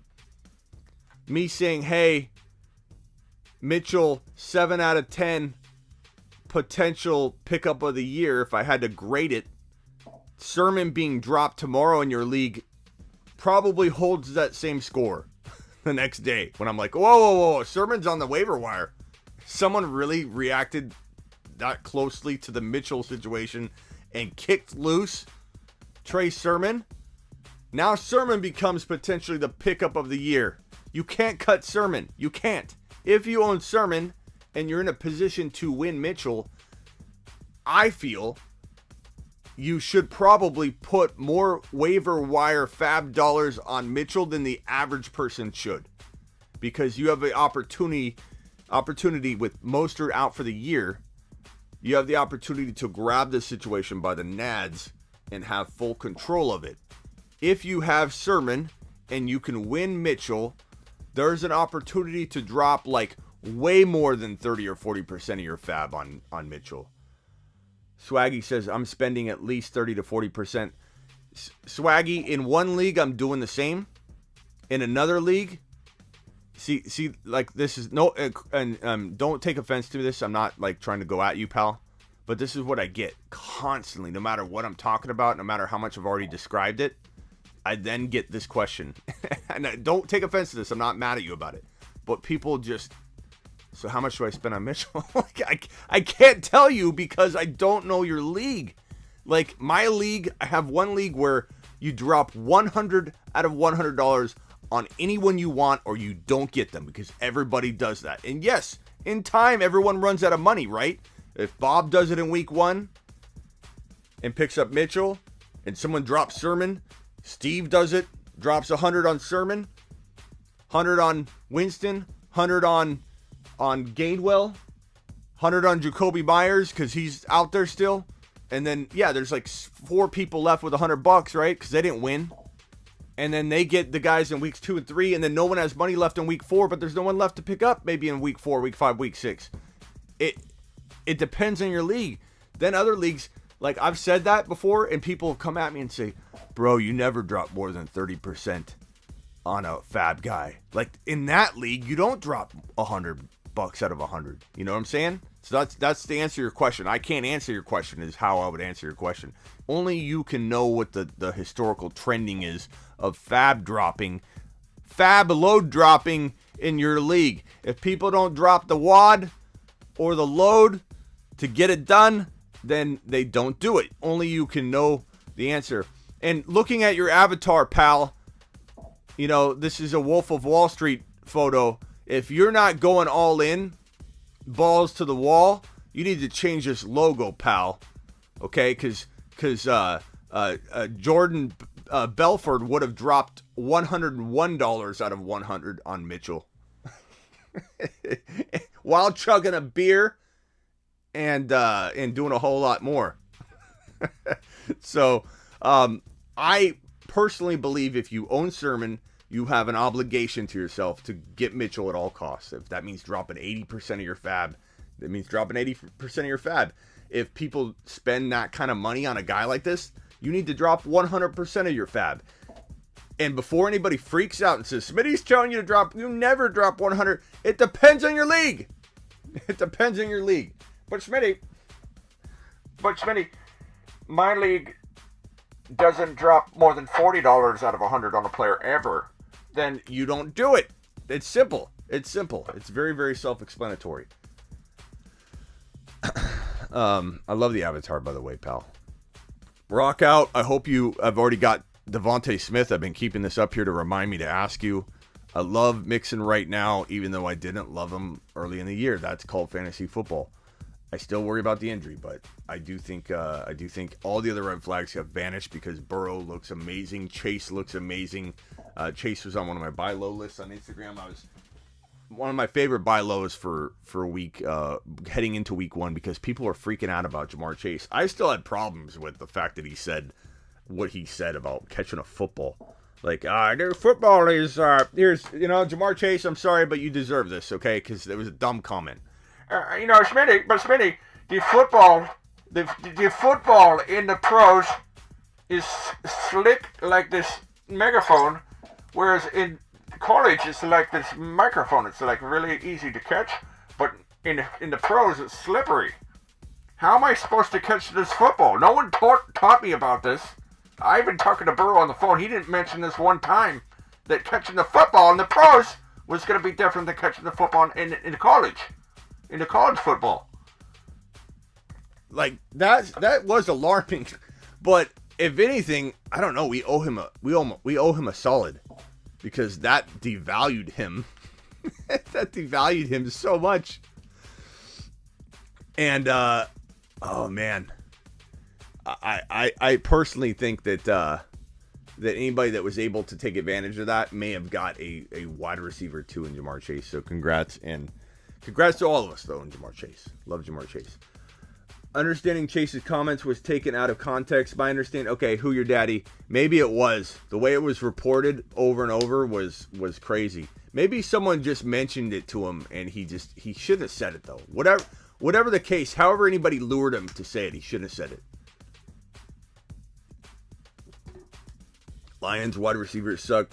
Mitchell, 7 out of 10 potential pickup of the year if I had to grade it. Sermon being dropped tomorrow in your league probably holds that same score the next day when I'm like, whoa, Sermon's on the waiver wire. Someone really reacted that closely to the Mitchell situation and kicked loose Trey Sermon. Now Sermon becomes potentially the pickup of the year. You can't cut Sermon. You can't. If you own Sermon and you're in a position to win Mitchell, I feel you should probably put more waiver wire fab dollars on Mitchell than the average person should, because you have an opportunity with Mostert out for the year. You have the opportunity to grab the situation by the nads and have full control of it. If you have Sermon and you can win Mitchell, there's an opportunity to drop like way more than 30 or 40% of your fab on Mitchell. Swaggy says, I'm spending at least 30 to 40%. Swaggy, in one league, I'm doing the same. In another league, see, like this is no, and don't take offense to this. I'm not like trying to go at you, pal. But this is what I get constantly, no matter what I'm talking about, no matter how much I've already described it. I then get this question. And don't take offense to this. I'm not mad at you about it. But people just, so how much do I spend on Mitchell? I can't tell you because I don't know your league. Like my league, I have one league where you drop $100 out of $100 on anyone you want or you don't get them because everybody does that. And yes, in time, everyone runs out of money, right? If Bob does it in week 1 and picks up Mitchell and someone drops Sermon, Steve does it, drops 100 on Sermon, 100 on Winston, 100 on Gainwell, 100 on Jacoby Myers because he's out there still. And then, yeah, there's like 4 people left with $100, right? Because they didn't win. And then they get the guys in weeks 2 and 3, and then no one has money left in week 4, but there's no one left to pick up maybe in week 4, week 5, week 6. It depends on your league. Then other leagues, like I've said that before, and people come at me and say, bro, you never drop more than 30% on a fab guy. Like in that league, you don't drop $100 out of 100. You know what I'm saying? So that's the answer to your question. I can't answer your question is how I would answer your question. Only you can know what the historical trending is of fab load dropping in your league. If people don't drop the wad or the load to get it done, then they don't do it. Only you can know the answer. And looking at your avatar, pal, you know, this is a Wolf of Wall Street photo. If you're not going all in, balls to the wall, you need to change this logo, pal. Okay, because Jordan Belford would have dropped $101 out of 100 on Mitchell while chugging a beer and doing a whole lot more. So I personally believe if you own Sermon, you have an obligation to yourself to get Mitchell at all costs. If that means dropping 80% of your fab, that means dropping 80% of your fab. If people spend that kind of money on a guy like this, you need to drop 100% of your fab. And before anybody freaks out and says, Smitty's telling you to drop, you never drop 100. It depends on your league. It depends on your league. But Smitty, my league doesn't drop more than $40 out of 100 on a player ever. Then you don't do it. It's simple. It's simple. It's very, very self-explanatory. I love the avatar, by the way, pal. Rock out. I hope I've already got Devontae Smith. I've been keeping this up here to remind me to ask you. I love Mixon right now, even though I didn't love him early in the year. That's called fantasy football. I still worry about the injury, but I do think all the other red flags have vanished because Burrow looks amazing. Chase looks amazing. Chase was on one of my buy low lists on Instagram. One of my favorite buy lows for week heading into week 1 because people are freaking out about Jamar Chase. I still had problems with the fact that he said what he said about catching a football. Like, their football is here's Jamar Chase. I'm sorry, but you deserve this, okay? Because it was a dumb comment. Smitty, the football in the pros is slick like this megaphone, whereas in college it's like this microphone. It's like really easy to catch, but in the pros it's slippery. How am I supposed to catch this football? No one taught me about this. I've been talking to Burrow on the phone. He didn't mention this one time that catching the football in the pros was going to be different than catching the football in college. In the college football. Like that was alarming. But if anything, I don't know, we owe him a solid because that devalued him. That devalued him so much. And oh man. I personally think that anybody that was able to take advantage of that may have got a wide receiver too in Jamar Chase. So congrats to all of us, though, in Jamar Chase. Love Jamar Chase. Understanding Chase's comments was taken out of context. My understanding, okay, who your daddy? Maybe it was. The way it was reported over and over was crazy. Maybe someone just mentioned it to him and he shouldn't have said it though. Whatever the case, however anybody lured him to say it, he shouldn't have said it. Lions wide receivers suck.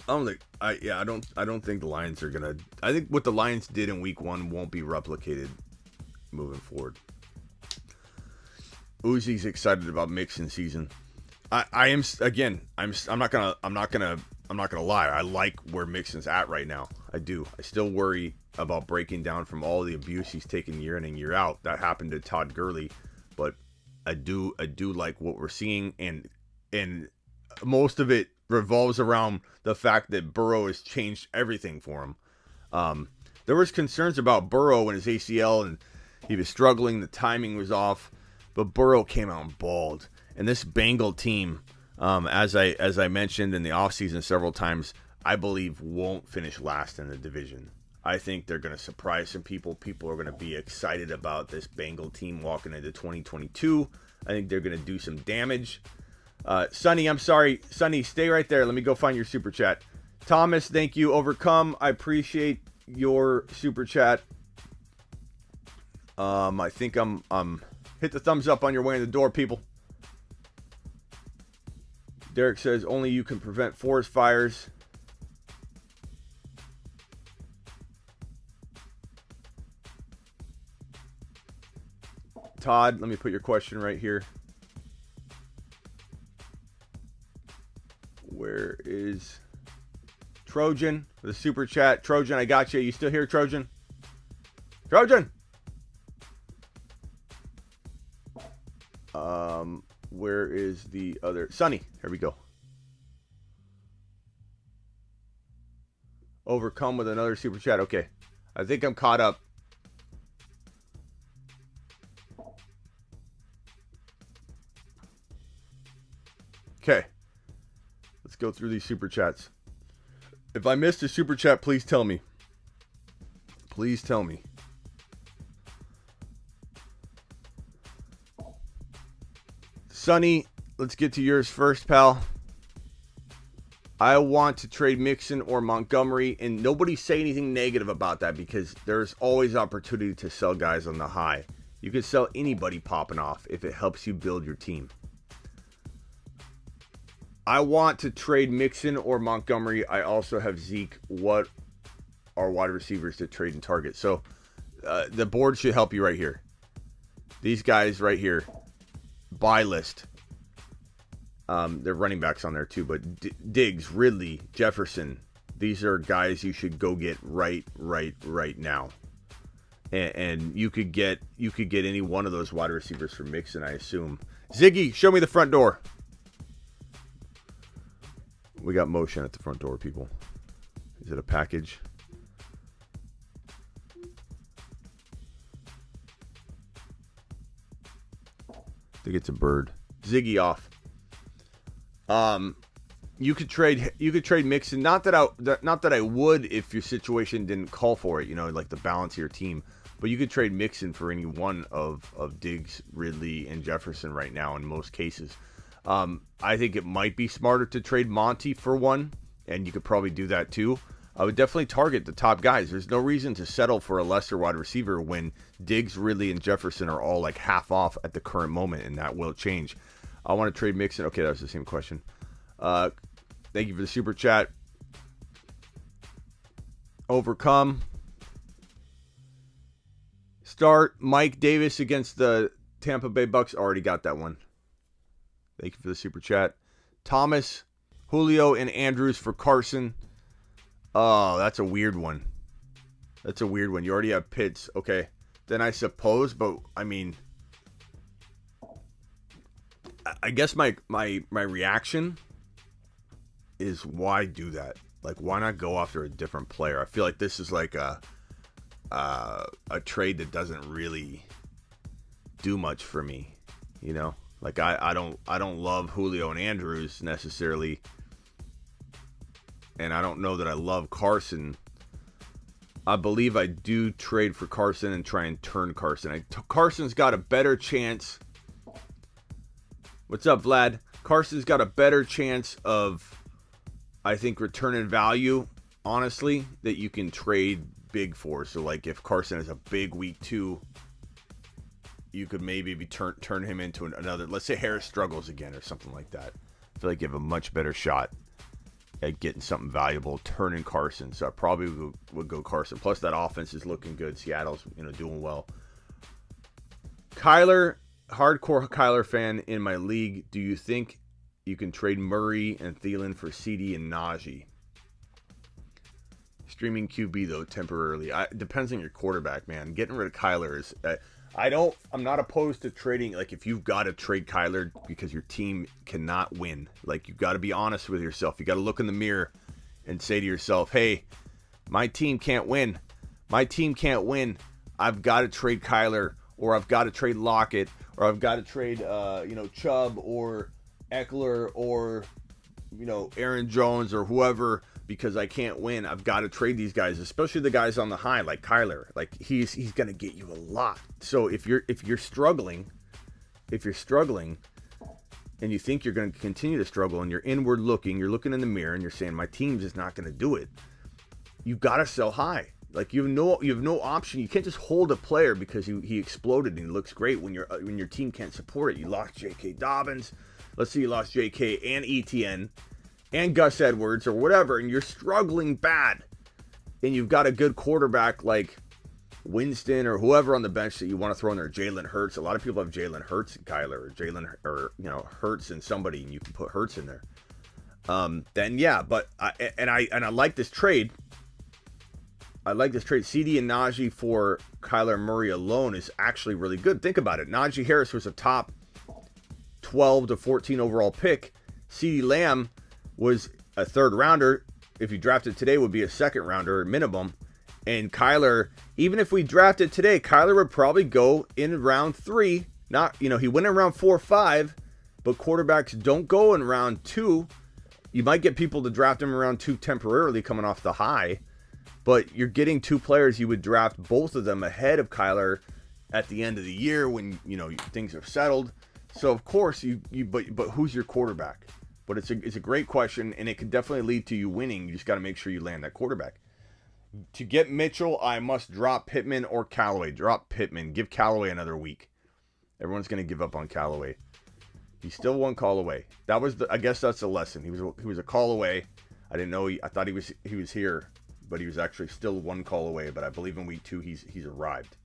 I don't think the Lions are gonna. I think what the Lions did in Week 1 won't be replicated moving forward. Uzi's excited about Mixon season. I am again. I'm not gonna lie. I like where Mixon's at right now. I do. I still worry about breaking down from all the abuse he's taken year in and year out. That happened to Todd Gurley, but I do like what we're seeing, and most of it revolves around the fact that Burrow has changed everything for him. There was concerns about Burrow and his ACL, and he was struggling. The timing was off, but Burrow came out and balled. And this Bengal team, as I mentioned in the offseason several times, I believe won't finish last in the division. I think they're going to surprise some people. People are going to be excited about this Bengal team walking into 2022. I think they're going to do some damage. Sonny, I'm sorry. Sonny, stay right there. Let me go find your super chat. Thomas, thank you. Overcome, I appreciate your super chat. I think I'm hit the thumbs up on your way in the door, people. Derek says only you can prevent forest fires. Todd, let me put your question right here. Where is Trojan? The super chat. Trojan, I got you. You still here, Trojan? Trojan! Where is the other? Sonny, here we go. Overcome with another super chat. Okay. I think I'm caught up. Okay. Let's go through these super chats. If I missed a super chat, please tell me. Please tell me. Sonny, let's get to yours first, pal. I want to trade Mixon or Montgomery, and nobody say anything negative about that because there's always opportunity to sell guys on the high. You can sell anybody popping off if it helps you build your team. I want to trade Mixon or Montgomery. I also have Zeke. What are wide receivers to trade and target? So the board should help you right here. These guys right here. Buy list. They're running backs on there too, but Diggs, Ridley, Jefferson. These are guys you should go get right now. And you could get any one of those wide receivers for Mixon, I assume. Ziggy, show me the front door. We got motion at the front door, people. Is it a package? I think it's a bird. Ziggy off. You could trade Mixon. Not that I would if your situation didn't call for it. You know, like the balance of your team. But you could trade Mixon for any one of Diggs, Ridley, and Jefferson right now in most cases. I think it might be smarter to trade Monty for one, and you could probably do that too. I would definitely target the top guys. There's no reason to settle for a lesser wide receiver when Diggs, Ridley, and Jefferson are all like half off at the current moment, and that will change. I want to trade Mixon. Okay, that was the same question. Thank you for the super chat. Overcome. Start Mike Davis against the Tampa Bay Bucks. Already got that one. Thank you for the super chat. Thomas, Julio, and Andrews for Carson. Oh, that's a weird one. That's a weird one. You already have Pitts. Okay. Then I suppose, but I mean, I guess my reaction is why do that? Like, why not go after a different player? I feel like this is like a trade that doesn't really do much for me, you know? Like I don't love Julio and Andrews necessarily, and I don't know that I love Carson. I believe I do trade for Carson and try and turn Carson. Carson's got a better chance. What's up, Vlad? Carson's got a better chance of, I think, return in value, honestly, that you can trade big for. So, like, if Carson has a big week 2, you could maybe turn him into another. Let's say Harris struggles again or something like that. I feel like you have a much better shot at getting something valuable, turning Carson. So I probably would go Carson. Plus, that offense is looking good. Seattle's doing well. Kyler, hardcore Kyler fan in my league. Do you think you can trade Murray and Thielen for CD and Najee? Streaming QB though temporarily. Depends on your quarterback, man. Getting rid of Kyler is. I'm not opposed to trading. Like, if you've got to trade Kyler because your team cannot win, like, you've got to be honest with yourself. You got to look in the mirror and say to yourself, hey, my team can't win. My team can't win. I've got to trade Kyler, or I've got to trade Lockett, or I've got to trade, Chubb or Eckler or, Aaron Jones or whoever, because I can't win. I've got to trade these guys, especially the guys on the high, like Kyler. Like, he's going to get you a lot. So if you're struggling, and you think you're going to continue to struggle, and you're inward looking, you're looking in the mirror, and you're saying my team's just not going to do it, you got to sell high. Like, you have no option. You can't just hold a player because he exploded and he looks great when your team can't support it. You lost J.K. Dobbins. Let's say you lost J.K. and ETN. And Gus Edwards or whatever, and you're struggling bad, and you've got a good quarterback like Winston or whoever on the bench that you want to throw in there, Jalen Hurts. A lot of people have Jalen Hurts and Kyler, or Hurts and somebody, and you can put Hurts in there. Then yeah, but I like this trade. I like this trade. CD and Najee for Kyler Murray alone is actually really good. Think about it. Najee Harris was a top 12 to 14 overall pick. CD Lamb was a third rounder. If you drafted today, would be a second rounder minimum. And Kyler, even if we drafted today, Kyler would probably go in round 3. Not, he went in round 4 or 5, but quarterbacks don't go in round 2. You might get people to draft him around 2 temporarily coming off the high, but you're getting 2 players. You would draft both of them ahead of Kyler at the end of the year when, things have settled. So of course but who's your quarterback? But it's a great question, and it could definitely lead to you winning. You just got to make sure you land that quarterback. To get Mitchell, I must drop Pittman or Callaway. Drop Pittman. Give Callaway another week. Everyone's going to give up on Callaway. He's still 1 call away. I guess that's the lesson. He was a call away. I didn't know. I thought he was here, but he was actually still 1 call away. But I believe in week 2 he's arrived.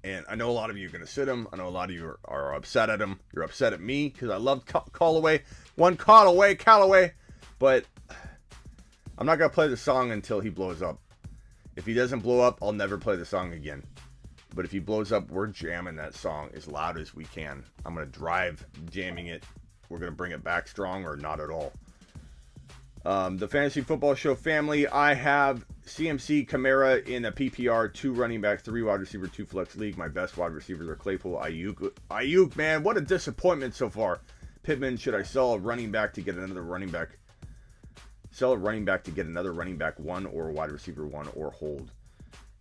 And I know a lot of you are going to sit him. I know a lot of you are upset at him. You're upset at me because I love Callaway. 1 call away, Callaway. But I'm not going to play the song until he blows up. If he doesn't blow up, I'll never play the song again. But if he blows up, we're jamming that song as loud as we can. I'm going to drive jamming it. We're going to bring it back strong or not at all. The Fantasy Football Show family, I have CMC, Kamara in a PPR, 2 running back, 3 wide receiver, 2 flex league. My best wide receivers are Claypool, Ayuk, man, what a disappointment so far. Pittman, should I sell a running back to get another running back? Sell a running back to get another running back 1 or a wide receiver 1 or hold.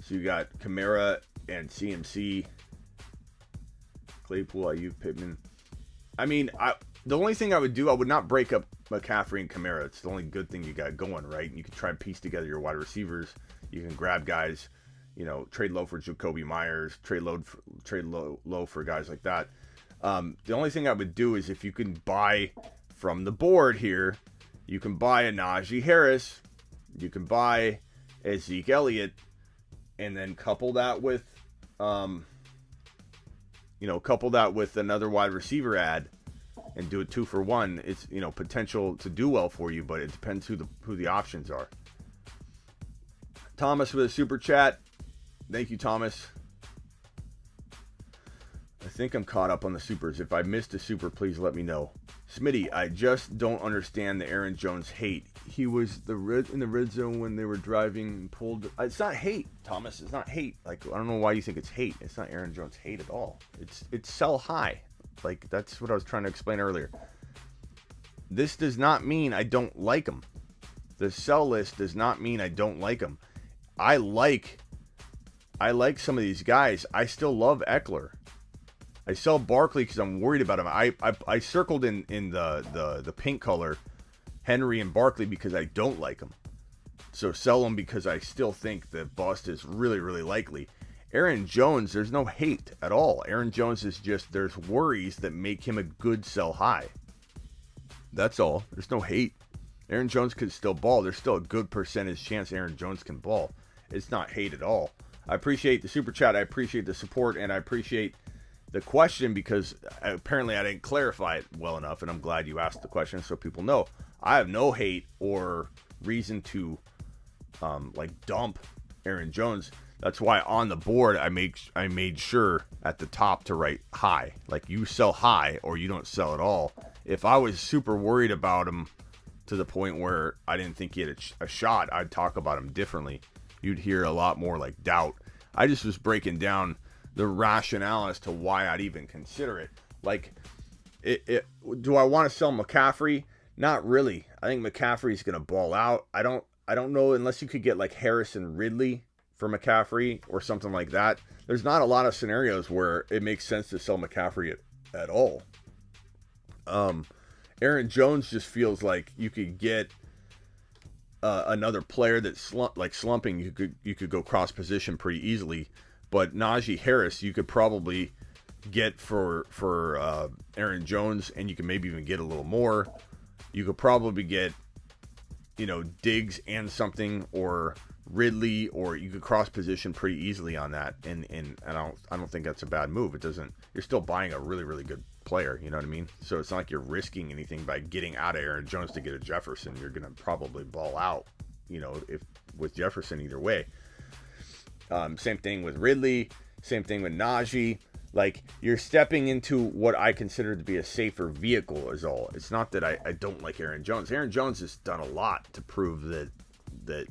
So you got Kamara and CMC, Claypool, Ayuk, Pittman. I mean, the only thing I would do, I would not break up McCaffrey and Kamara. It's the only good thing you got going, right? You can try and piece together your wide receivers. You can grab guys, trade low for Jacoby Myers, trade low for guys like that. The only thing I would do is if you can buy from the board here, you can buy a Najee Harris, you can buy a Zeke Elliott, and then couple that with another wide receiver ad and do it 2 for 1. It's, potential to do well for you, but it depends who the options are. Thomas with a super chat. Thank you, Thomas. I think I'm caught up on the supers. If I missed a super, please let me know. Smitty, I just don't understand the Aaron Jones hate. He was in the red zone when they were driving and pulled. It's not hate, Thomas. It's not hate. Like, I don't know why you think it's hate. It's not Aaron Jones hate at all. It's sell high. Like, that's what I was trying to explain earlier. This does not mean I don't like him. The sell list does not mean I don't like him. I like some of these guys. I still love Eckler. I sell Barkley because I'm worried about him. I circled in the pink color Henry and Barkley because I don't like them. So sell them because I still think that bust is really, really likely. Aaron Jones, there's no hate at all. Aaron Jones is just, there's worries that make him a good sell high. That's all. There's no hate. Aaron Jones could still ball. There's still a good percentage chance Aaron Jones can ball. It's not hate at all. I appreciate the super chat. I appreciate the support, and I appreciate the question because apparently I didn't clarify it well enough, and I'm glad you asked the question so people know. I have no hate or reason to dump Aaron Jones. That's why on the board I made sure at the top to write high. Like, you sell high or you don't sell at all. If I was super worried about him to the point where I didn't think he had a shot, I'd talk about him differently. You'd hear a lot more like doubt. I just was breaking down the rationale as to why I'd even consider it. Like, do I want to sell McCaffrey? Not really. I think McCaffrey's going to ball out. I don't know, unless you could get like Harrison Ridley for McCaffrey or something like that. There's not a lot of scenarios where it makes sense to sell McCaffrey at all. Aaron Jones just feels like you could get another player that's slumping. You could go cross position pretty easily, but Najee Harris you could probably get for Aaron Jones, and you can maybe even get a little more. You could probably get, Diggs and something, or Ridley, or you could cross position pretty easily on that, and I don't think that's a bad move. It doesn't. You're still buying a really, really good player, you know what I mean? So it's not like you're risking anything by getting out of Aaron Jones to get a Jefferson. You're gonna probably ball out, if with Jefferson either way. Same thing with Ridley, same thing with Najee. Like, you're stepping into what I consider to be a safer vehicle is all. It's not that I don't like Aaron Jones. Aaron Jones has done a lot to prove that the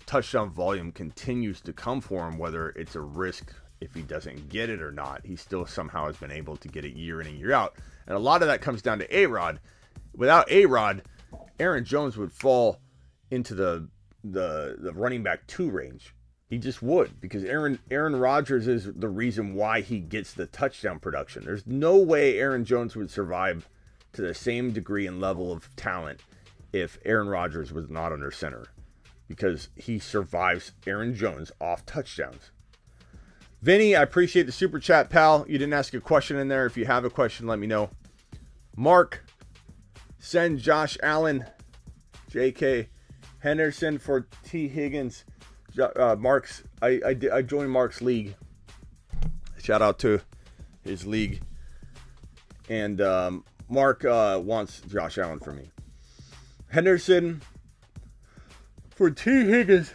touchdown volume continues to come for him, whether it's a risk if he doesn't get it or not. He still somehow has been able to get it year in and year out. And a lot of that comes down to A-Rod. Without A-Rod, Aaron Jones would fall into the running back 2 range. He just would, because Aaron Rodgers is the reason why he gets the touchdown production. There's no way Aaron Jones would survive to the same degree and level of talent if Aaron Rodgers was not under center, because he survives Aaron Jones off touchdowns. Vinny, I appreciate the super chat, pal. You didn't ask a question in there. If you have a question, let me know. Mark, send Josh Allen, J.K. Henderson for T. Higgins. Mark's, I joined Mark's league. Shout out to his league. And Mark wants Josh Allen for me. Henderson for T. Higgins.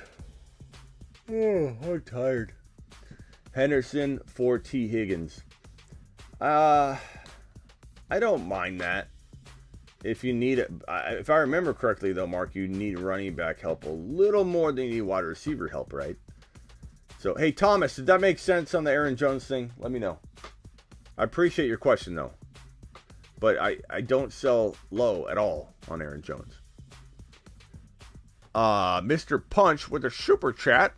Oh, I'm tired. Henderson for T. Higgins. I don't mind that. If you need it, if I remember correctly, though, Mark, you need running back help a little more than you need wide receiver help, right? So, hey, Thomas, did that make sense on the Aaron Jones thing? Let me know. I appreciate your question, though. But I don't sell low at all on Aaron Jones. Mr. Punch with a super chat.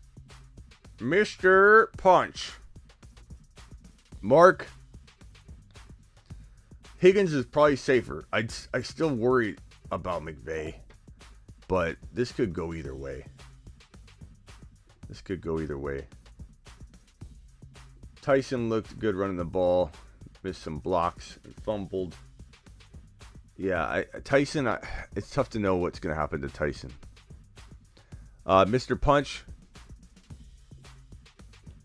Mr. Punch. Mark, Higgins is probably safer. I still worry about McVay, but this could go either way. Tyson looked good running the ball, missed some blocks, and fumbled. Yeah, Tyson, it's tough to know what's going to happen to Tyson. Mr. Punch.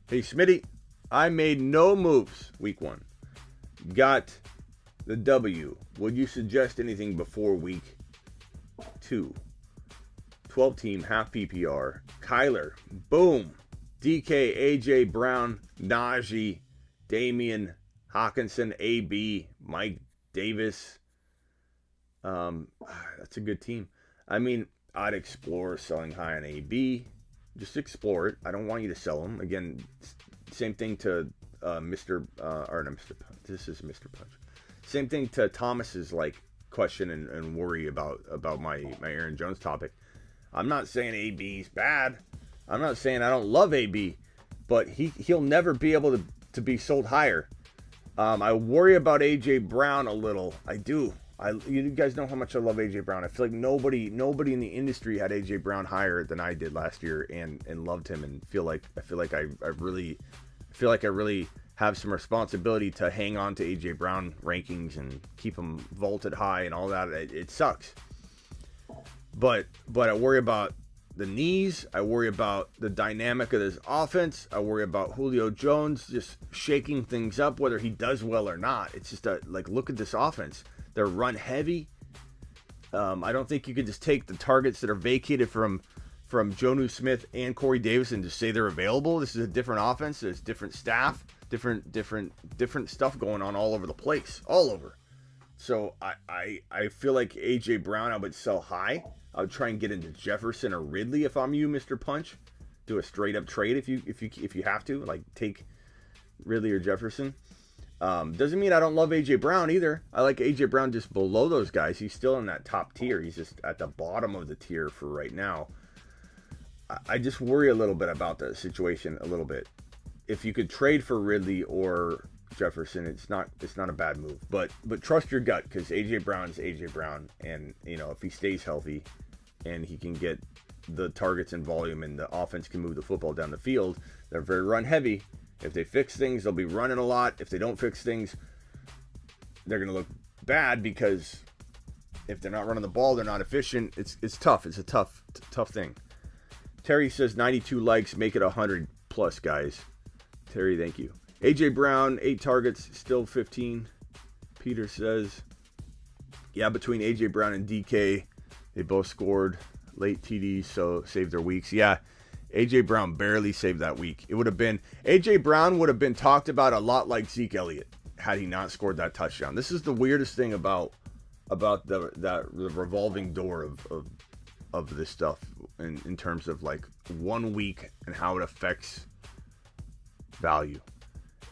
Hey, Smitty, I made no moves week 1. Got the W. Would you suggest anything before week 2? 12 team, half PPR. Kyler, boom. DK, AJ Brown, Najee, Damian, Hawkinson, AB, Mike Davis. That's a good team. I mean, I'd explore selling high on AB. Just explore it. I don't want you to sell them. Again, same thing to Mr. Punch. This is Mr. Punch. Same thing to Thomas's question and worry about my Aaron Jones topic. I'm not saying AB's bad. I'm not saying I don't love AB, but he'll never be able to be sold higher. I worry about AJ Brown a little. I do. You guys know how much I love AJ Brown. I feel like nobody in the industry had AJ Brown higher than I did last year, and loved him, and I feel like I really have some responsibility to hang on to AJ Brown rankings and keep him vaulted high and all that. It sucks. But I worry about the knees. I worry about the dynamic of this offense. I worry about Julio Jones just shaking things up, whether he does well or not. It's just look at this offense. They're run heavy. I don't think you could just take the targets that are vacated from Jonnu Smith and Corey Davis and just say they're available. This is a different offense. There's different staff, different stuff going on all over the place, all over. So I feel like AJ Brown I would sell high. I would try and get into Jefferson or Ridley if I'm you, Mr. Punch. Do a straight up trade if you have to, like take Ridley or Jefferson. Doesn't mean I don't love AJ Brown either. I like AJ Brown just below those guys. He's still in that top tier. He's just at the bottom of the tier for right now. I just worry a little bit about the situation a little bit. If you could trade for Ridley or Jefferson, it's not a bad move. But trust your gut, because AJ Brown is AJ Brown, and if he stays healthy and he can get the targets and volume and the offense can move the football down the field, they're very run heavy. If they fix things, they'll be running a lot. If they don't fix things, they're going to look bad, because if they're not running the ball, they're not efficient. It's tough. It's a tough thing. Terry says 92 likes, make it 100 plus, guys. Terry, thank you. AJ Brown, 8 targets, still 15. Peter says, yeah, between AJ Brown and DK, they both scored late TDs, so saved their weeks. Yeah, AJ Brown barely saved that week. AJ Brown would have been talked about a lot like Zeke Elliott had he not scored that touchdown. This is the weirdest thing about the revolving door of this stuff in terms of like 1 week and how it affects value.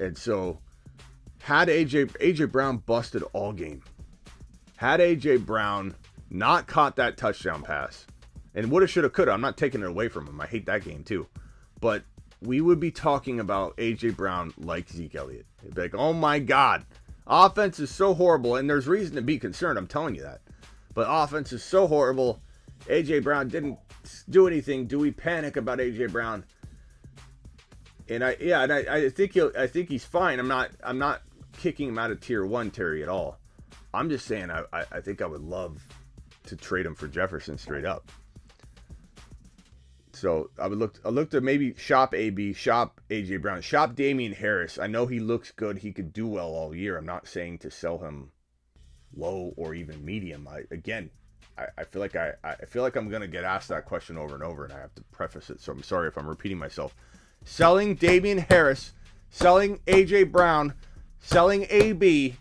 And so had AJ Brown busted all game, had AJ Brown not caught that touchdown pass, and woulda, shoulda, coulda, I'm not taking it away from him. I hate that game too. But we would be talking about AJ Brown like Zeke Elliott. It'd be like, oh my God, offense is so horrible, and there's reason to be concerned. I'm telling you that. But offense is so horrible. AJ Brown didn't do anything. Do we panic about AJ Brown? And I think he's fine. I'm not kicking him out of tier 1, Terry, at all. I'm just saying I think I would love to trade him for Jefferson straight up. So I look to maybe shop AB, shop AJ Brown, shop Damian Harris. I know he looks good. He could do well all year. I'm not saying to sell him low or even medium. I feel like I'm gonna get asked that question over and over, and I have to preface it. So I'm sorry if I'm repeating myself. Selling Damian Harris, selling AJ Brown, selling AB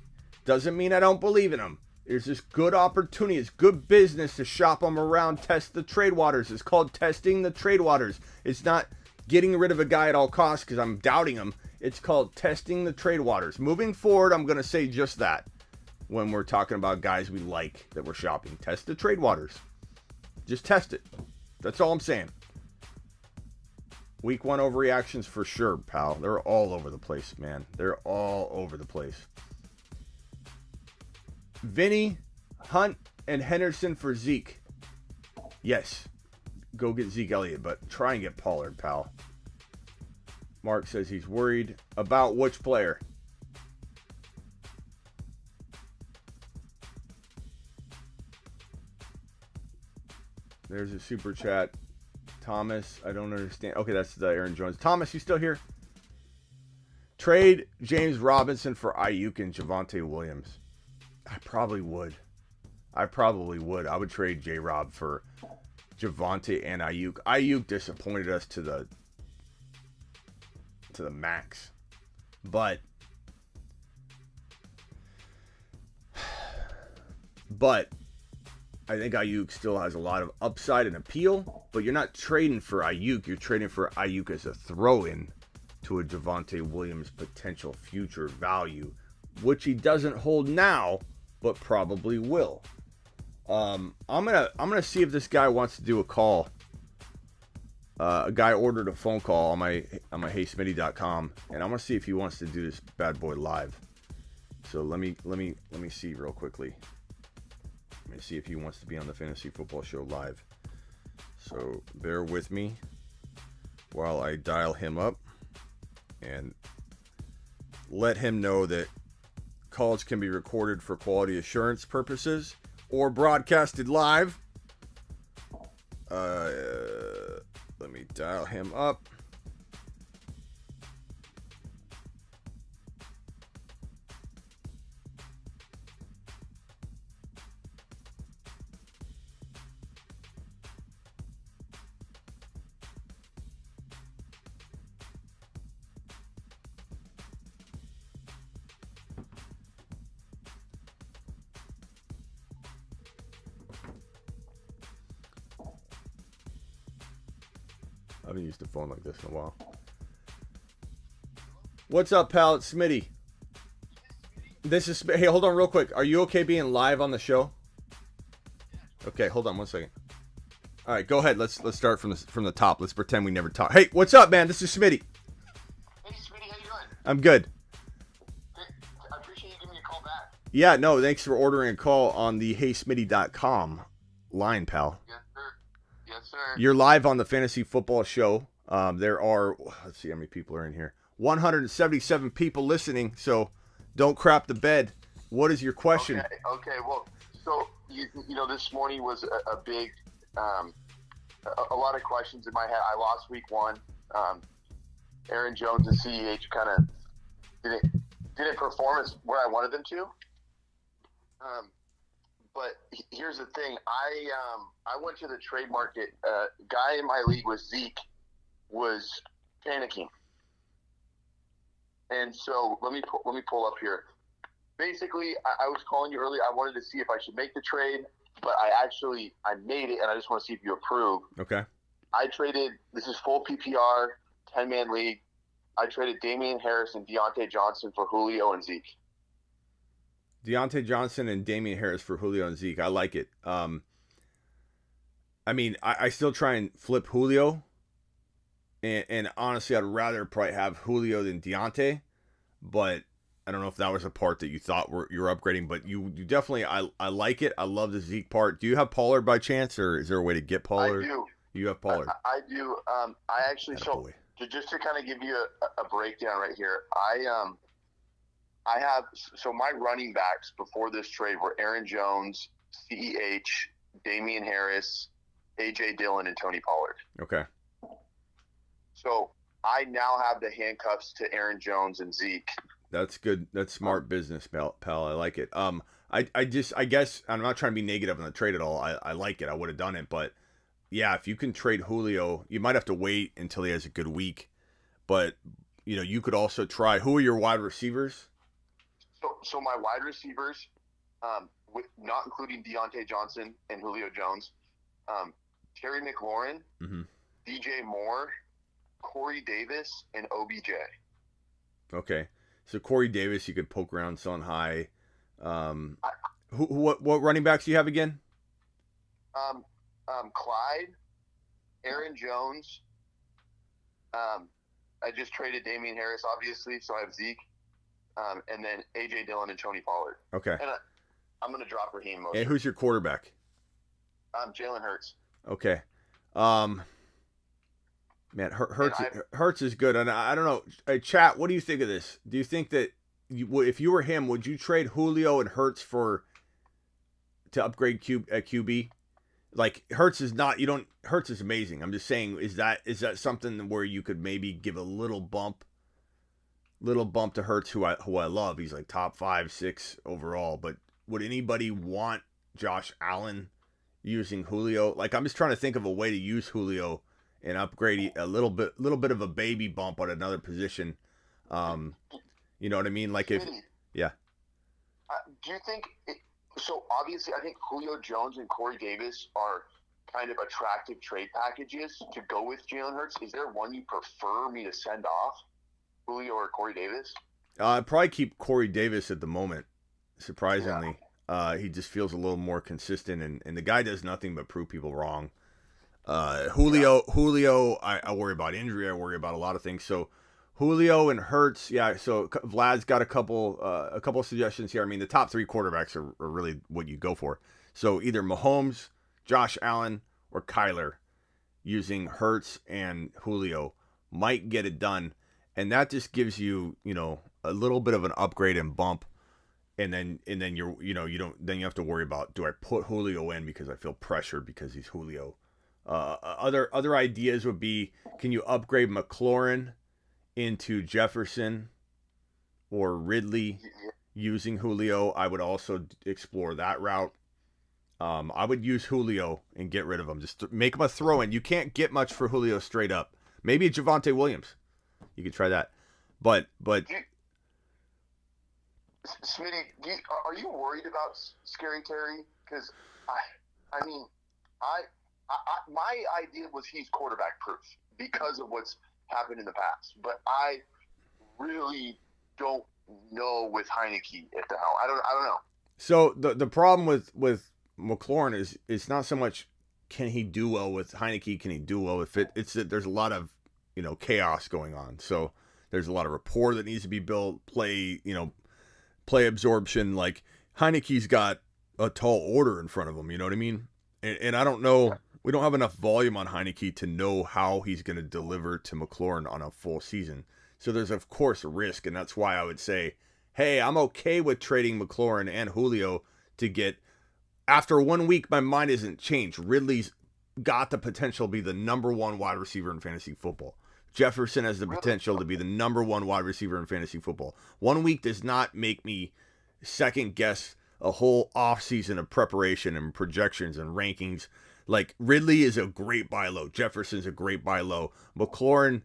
doesn't mean I don't believe in him. There's this good opportunity. It's good business to shop them around, test the trade waters. It's called testing the trade waters. It's not getting rid of a guy at all costs because I'm doubting him. It's called testing the trade waters. Moving forward, I'm going to say just that when we're talking about guys we like that we're shopping. Test the trade waters. Just test it. That's all I'm saying. Week 1 overreactions for sure, pal. They're all over the place, man. They're all over the place. Vinny, Hunt, and Henderson for Zeke. Yes. Go get Zeke Elliott, but try and get Pollard, pal. Mark says he's worried about which player. There's a super chat. Thomas, I don't understand. Okay, that's the Aaron Jones. Thomas, you still here? Trade James Robinson for Ayuk and Javonte Williams. I probably would. I would trade J-Rob for Javonte and Ayuk. Ayuk disappointed us to the max. But I think Ayuk still has a lot of upside and appeal, but you're not trading for Ayuk. You're trading for Ayuk as a throw-in to a Javonte Williams potential future value, which he doesn't hold now, but probably will. I'm gonna see if this guy wants to do a call A guy ordered a phone call on my heysmitty.com, and I'm gonna see if he wants to do this bad boy live. So let me see real quickly. Let me see if he wants to be on the Fantasy Football Show live. So bear with me while I dial him up and let him know that calls can be recorded for quality assurance purposes or broadcasted live. Let me dial him up. I haven't used the phone like this in a while. What's up, pal? It's Smitty. This is... Hey, hold on real quick. Are you okay being live on the show? Okay, hold on 1 second. All right, go ahead. Let's start from the top. Let's pretend we never talked. Hey, what's up, man? This is Smitty. Hey, Smitty, how you doing? I'm good. Hey, I appreciate you giving me a call back. Yeah, no, thanks for ordering a call on the heysmitty.com line, pal. Yes, sir. Yes, sir. You're live on the Fantasy Football Show. There are, let's see how many people are in here. 177 people listening, so don't crap the bed. What is your question? Okay. Well, so, you know, this morning was a big, a lot of questions in my head. I lost week one. Aaron Jones and CEH kind of didn't perform as where I wanted them to. But here's the thing. I went to the trade market. Guy in my league with Zeke was panicking. And so let me pull up here. Basically, I was calling you earlier. I wanted to see if I should make the trade, but I made it, and I just want to see if you approve. Okay. I traded, this is full PPR, 10-man league. I traded Damian Harris and Deontay Johnson for Julio and Zeke. Deontay Johnson and Damian Harris for Julio and Zeke. I like it. I mean, I still try and flip Julio. And honestly, I'd rather probably have Julio than Deontay. But I don't know if that was a part that you thought you were upgrading. But you definitely, I like it. I love the Zeke part. Do you have Pollard by chance? Or is there a way to get Pollard? I do. You have Pollard. I do. I actually, so just to kind of give you a breakdown right here, I have, so my running backs before this trade were Aaron Jones, CEH, Damian Harris, A.J. Dillon, and Tony Pollard. Okay. So I now have the handcuffs to Aaron Jones and Zeke. That's good. That's smart business, pal. I like it. I guess I'm not trying to be negative on the trade at all. I like it. I would have done it, but yeah, if you can trade Julio, you might have to wait until he has a good week. But you know, you could also try. Who are your wide receivers? So my wide receivers, not including Deontay Johnson and Julio Jones, Terry McLaurin, DJ Moore, Corey Davis, and OBJ. Okay. So Corey Davis, you could poke around selling high. What running backs do you have again? Clyde, Aaron Jones. I just traded Damian Harris, obviously, so I have Zeke. And then A.J. Dillon and Tony Pollard. Okay. And I'm going to drop Raheem Mostert. And who's your quarterback? Jalen Hurts. Okay. Man, Hurts is good. And I don't know. Hey, chat, what do you think of this? Do you think that if you were him, would you trade Julio and Hurts to upgrade QB? Like, Hurts is not, Hurts is amazing. I'm just saying, is that something where you could maybe give a little bump to Hurts, who I love. He's like top 5, 6 overall. But would anybody want Josh Allen using Julio? Like, I'm just trying to think of a way to use Julio and upgrade a little bit of a baby bump at another position. You know what I mean? Like yeah. Do you think so? Obviously, I think Julio Jones and Corey Davis are kind of attractive trade packages to go with Jalen Hurts. Is there one you prefer me to send off? Julio or Corey Davis? I'd probably keep Corey Davis at the moment, surprisingly. Yeah. He just feels a little more consistent, and the guy does nothing but prove people wrong. Julio, I worry about injury. I worry about a lot of things. So Julio and Hurts, yeah. So Vlad's got a couple suggestions here. I mean, the top 3 quarterbacks are really what you go for. So either Mahomes, Josh Allen, or Kyler, using Hurts and Julio might get it done, and that just gives you, a little bit of an upgrade and bump, and then you have to worry about, do I put Julio in because I feel pressured because he's Julio. Other ideas would be, can you upgrade McLaurin into Jefferson or Ridley using Julio? I would also explore that route. I would use Julio and get rid of him. Just make him a throw-in. You can't get much for Julio straight up. Maybe Javonte Williams. You could try that. But Smitty, are you worried about Scary Terry? Because my idea was he's quarterback proof because of what's happened in the past. But I really don't know with Heineke at the helm. I don't know. So the problem with McLaurin is it's not so much can he do well with Heineke, can he do well with it? It's that there's a lot of chaos going on. So there's a lot of rapport that needs to be built, play absorption. Like Heineke's got a tall order in front of him, you know what I mean? And I don't know, we don't have enough volume on Heineke to know how he's going to deliver to McLaurin on a full season. So there's of course a risk, and that's why I would say, hey, I'm okay with trading McLaurin and Julio to get. After 1 week, my mind isn't changed. Ridley's got the potential to be the number 1 wide receiver in fantasy football. Jefferson has the potential to be the number 1 wide receiver in fantasy football. 1 week does not make me second guess a whole offseason of preparation and projections and rankings. Like, Ridley is a great buy low. Jefferson's a great buy low. McLaurin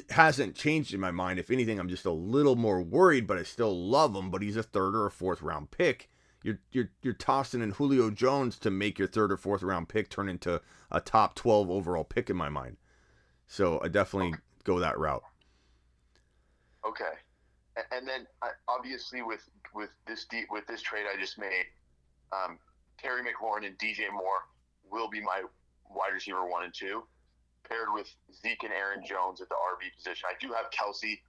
hasn't changed in my mind. If anything, I'm just a little more worried, but I still love him. But he's a 3rd or a 4th round pick. You're tossing in Julio Jones to make your 3rd or 4th round pick turn into a top 12 overall pick in my mind. So I definitely go that route. Okay, and then obviously with this trade I just made, Terry McLaurin and DJ Moore will be my wide receiver 1 and 2, paired with Zeke and Aaron Jones at the RB position. I do have Kelsey,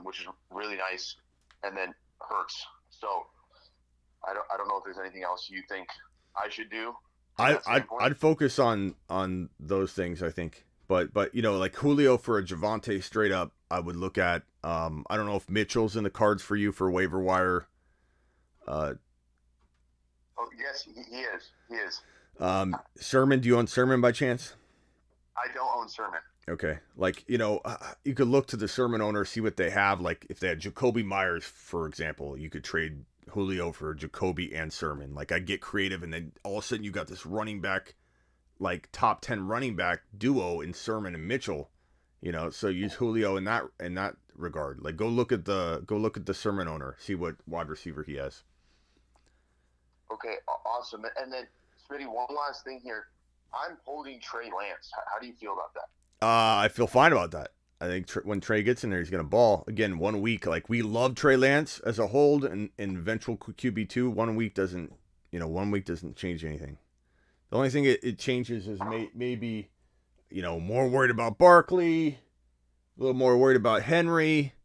which is really nice, and then Hurts. So I don't know if there's anything else you think I should do. I'd focus on those things, I think. But like Julio for a Javonte straight up, I would look at. I don't know if Mitchell's in the cards for you for waiver wire. Oh yes, he is. He is. Sermon, do you own Sermon by chance? I don't own Sermon. Okay, like you could look to the Sermon owner, see what they have. Like if they had Jacoby Myers, for example, you could trade Julio for Jacoby and Sermon. Like I get creative, and then all of a sudden you got this running back, like top 10 running back duo in Sermon and Mitchell. So use Julio in that regard. Like go look at the Sermon owner, see what wide receiver he has. Okay, awesome. And then Smitty, one last thing here. I'm holding Trey Lance. How do you feel about that? I feel fine about that. I think when Trey gets in there, he's going to ball. Again, 1 week. Like, we love Trey Lance as a hold and eventual QB2. 1 week doesn't change anything. The only thing it changes is maybe, more worried about Barkley, a little more worried about Henry,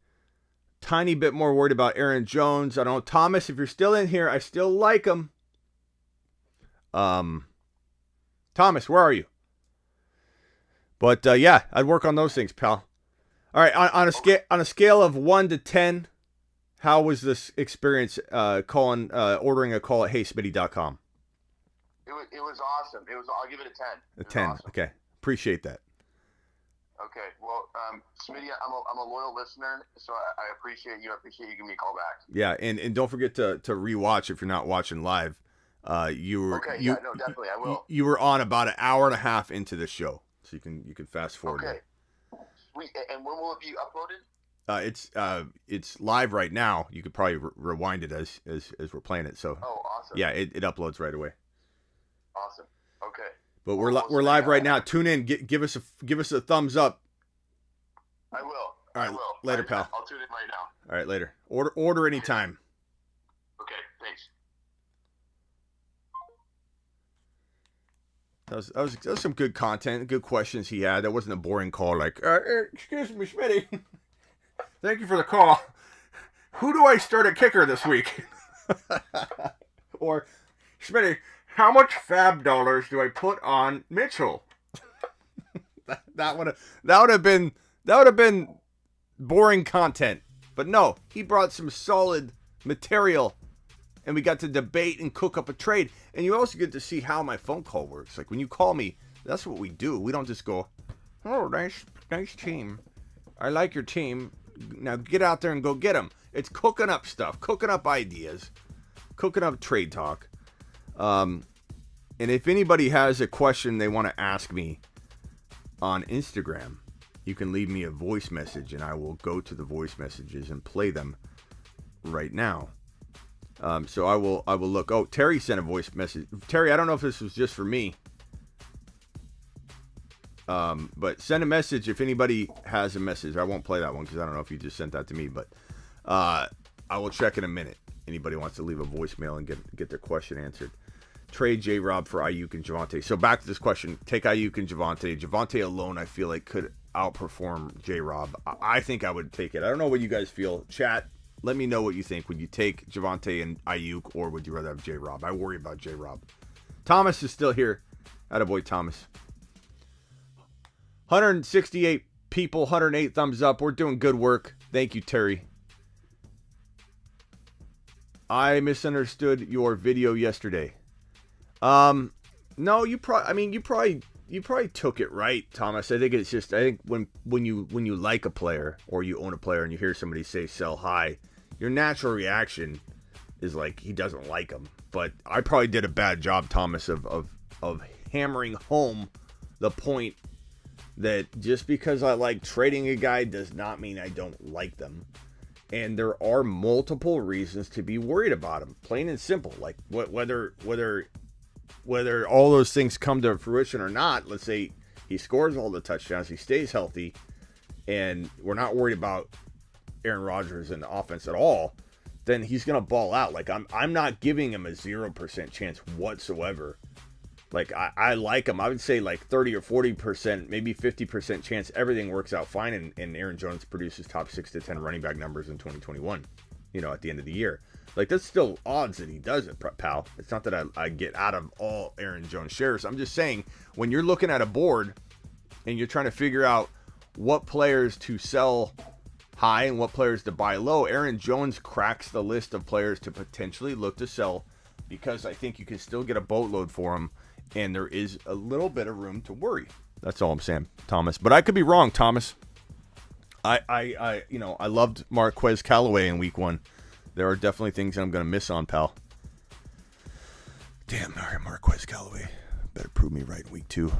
tiny bit more worried about Aaron Jones. I don't know, Thomas, if you're still in here, I still like him. Thomas, where are you? But yeah, I'd work on those things, pal. All right, on a scale of 1 to 10, how was this experience ordering a call at heysmitty.com? It was awesome. I'll give it a 10. A 10. Awesome. Okay. Appreciate that. Okay. Well, Smitty, I'm a loyal listener, so I appreciate you. I appreciate you giving me a call back. Yeah, and don't forget to rewatch if you're not watching live. Definitely, I will. You were on about an hour and a half into the show, so you can fast forward. Okay. Sweet. And when will it be uploaded? It's live right now. You could probably rewind it as we're playing it. So. Oh, awesome. Yeah, it uploads right away. Awesome. Okay. But we're live right now. Tune in. Give us a thumbs up. I will. All right. I will. Later, pal. I'll tune in right now. All right. Later. Order anytime. Okay. Thanks. That was some good content, good questions he had. That wasn't a boring call like, excuse me, Schmitty. Thank you for the call. Who do I start at kicker this week? Or, Schmitty, how much fab dollars do I put on Mitchell? that would have been boring content. But no, he brought some solid material, and we got to debate and cook up a trade. And you also get to see how my phone call works. Like when you call me, that's what we do. We don't just go, "Oh, nice team. I like your team. Now get out there and go get them." It's cooking up stuff, cooking up ideas, cooking up trade talk. And if anybody has a question they want to ask me on Instagram, you can leave me a voice message, and I will go to the voice messages and play them right now. So I will look. Oh, Terry sent a voice message. Terry, I don't know if this was just for me. But send a message if anybody has a message. I won't play that one because I don't know if you just sent that to me. But I will check in a minute. Anybody wants to leave a voicemail and get their question answered. Trade J-Rob for Ayuk and Javonte. So back to this question. Take Ayuk and Javonte. Javonte alone, I feel like, could outperform J-Rob. I think I would take it. I don't know what you guys feel. Chat, let me know what you think. Would you take Javonte and Ayuk, or would you rather have J-Rob? I worry about J-Rob. Thomas is still here. Attaboy, Thomas. 168 people, 108 thumbs up. We're doing good work. Thank you, Terry. I misunderstood your video yesterday. No, you probably took it right, Thomas. I think when you like a player or you own a player and you hear somebody say sell high, your natural reaction is like he doesn't like him. But I probably did a bad job, Thomas, of hammering home the point that just because I like trading a guy does not mean I don't like them. And there are multiple reasons to be worried about him, plain and simple. Like whether all those things come to fruition or not. Let's say he scores all the touchdowns, he stays healthy, and we're not worried about Aaron Rodgers in the offense at all. Then he's gonna ball out. Like I'm not giving him a 0% chance whatsoever. Like I like him. I would say like 30 or 40%, maybe 50% chance everything works out fine and Aaron Jones produces top 6 to 10 running back numbers in 2021, at the end of the year. Like that's still odds that he does it, pal. It's not that I get out of all Aaron Jones shares. I'm just saying when you're looking at a board and you're trying to figure out what players to sell high and what players to buy low, Aaron Jones cracks the list of players to potentially look to sell because I think you can still get a boatload for him. And there is a little bit of room to worry. That's all I'm saying, Thomas. But I could be wrong, Thomas. I loved Marquez Callaway in week 1. There are definitely things I'm going to miss on, pal. Damn, all right, Marquez Callaway. Better prove me right in week 2.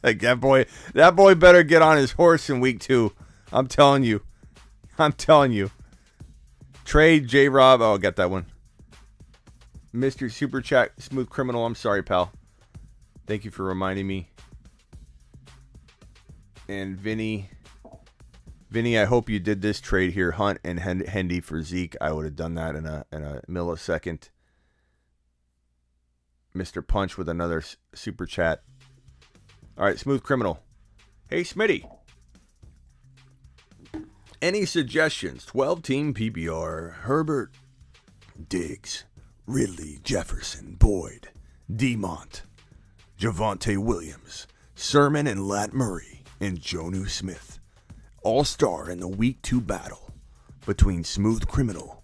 Like that boy better get on his horse in week 2. I'm telling you. Trade J-Rob. Oh, I got that one. Mr. Super Chat, Smooth Criminal, I'm sorry, pal. Thank you for reminding me. And Vinny, I hope you did this trade here. Hunt and Hendy for Zeke. I would have done that in a millisecond. Mr. Punch with another Super Chat. All right, Smooth Criminal. Hey, Smitty. Any suggestions? 12-team PPR. Herbert, Diggs, Ridley, Jefferson, Boyd, Demont, Javonte Williams, Sermon and Lat Murray, and Jonnu Smith. All-star in the Week 2 battle between Smooth Criminal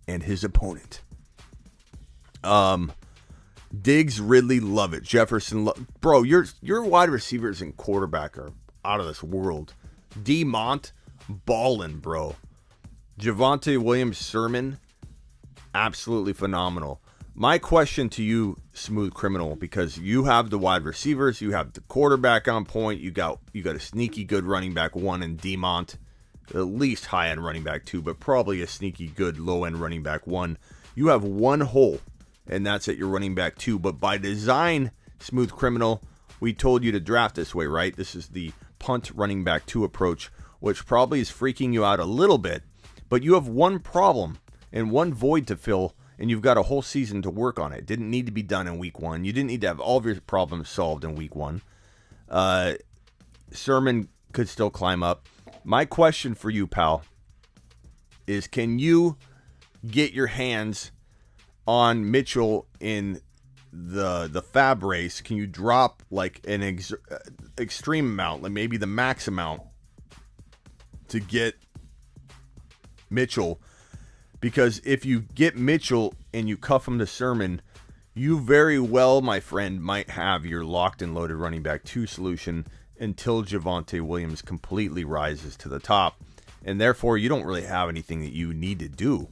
and his opponent. Diggs, Ridley, love it. Jefferson, bro, your wide receivers and quarterback are out of this world. Demont, ballin', bro. Javonte Williams, Sermon, absolutely phenomenal. My question to you, Smooth Criminal, because you have the wide receivers, you have the quarterback on point, you got a sneaky good running back 1 in Demont, at least high-end running back 2, but probably a sneaky good low-end running back 1. You have one hole, and that's at your running back 2. But by design, Smooth Criminal, we told you to draft this way, right? This is the punt running back 2 approach, which probably is freaking you out a little bit, but you have one problem and one void to fill and you've got a whole season to work on it. It didn't need to be done in week 1. You didn't need to have all of your problems solved in week 1. Sermon could still climb up. My question for you, pal, is can you get your hands on Mitchell in the fab race? Can you drop like an extreme amount, like maybe the max amount, to get Mitchell? Because if you get Mitchell and you cuff him to Sermon, you very well, my friend, might have your locked and loaded running back 2 solution until Javonte Williams completely rises to the top. And therefore, you don't really have anything that you need to do.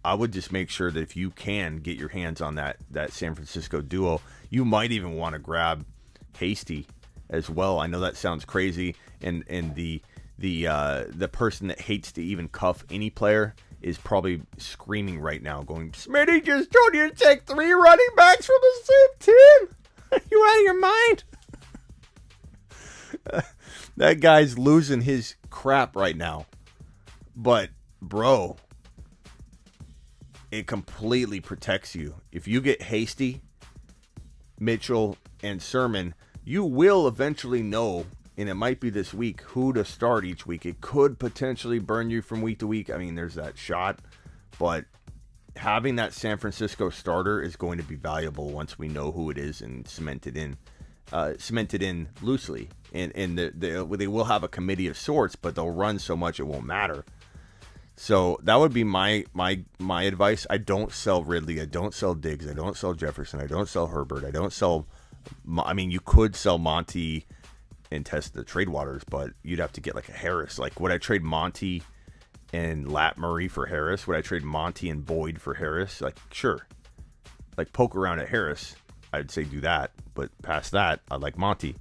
I would just make sure that if you can get your hands on that San Francisco duo, you might even want to grab Hasty as well. I know that sounds crazy, and the person that hates to even cuff any player is probably screaming right now, going, Smitty just told you to take 3 running backs from the same team. Are you out of your mind? That guy's losing his crap right now. But, bro, it completely protects you. If you get Hasty, Mitchell, and Sermon, you will eventually know, and it might be this week, who to start each week. It could potentially burn you from week to week. I mean, there's that shot. But having that San Francisco starter is going to be valuable once we know who it is and cemented in loosely. And they will have a committee of sorts, but they'll run so much it won't matter. So that would be my advice. I don't sell Ridley. I don't sell Diggs. I don't sell Jefferson. I don't sell Herbert. I don't sell. I mean, you could sell Monty and test the trade waters, but you'd have to get like a Harris. Like, would I trade Monty and Lat Murray for Harris? Would I trade Monty and Boyd for Harris? Like, sure. Like, poke around at Harris. I'd say do that. But past that, I like Monty.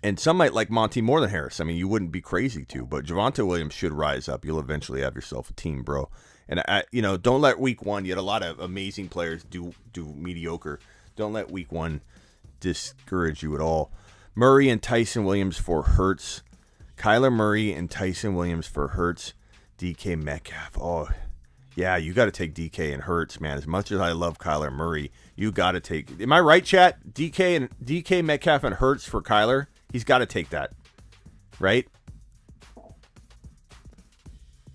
And some might like Monty more than Harris. I mean, you wouldn't be crazy to, but Javonte Williams should rise up. You'll eventually have yourself a team, bro. And don't let week 1. You had a lot of amazing players do mediocre. Don't let week 1 discourage you at all. Murray and Tyson Williams for Hurts. Kyler Murray and Tyson Williams for Hurts. DK Metcalf. Oh, yeah, you got to take DK and Hurts, man. As much as I love Kyler Murray, you got to take. Am I right, chat? DK Metcalf and Hurts for Kyler. He's got to take that, right?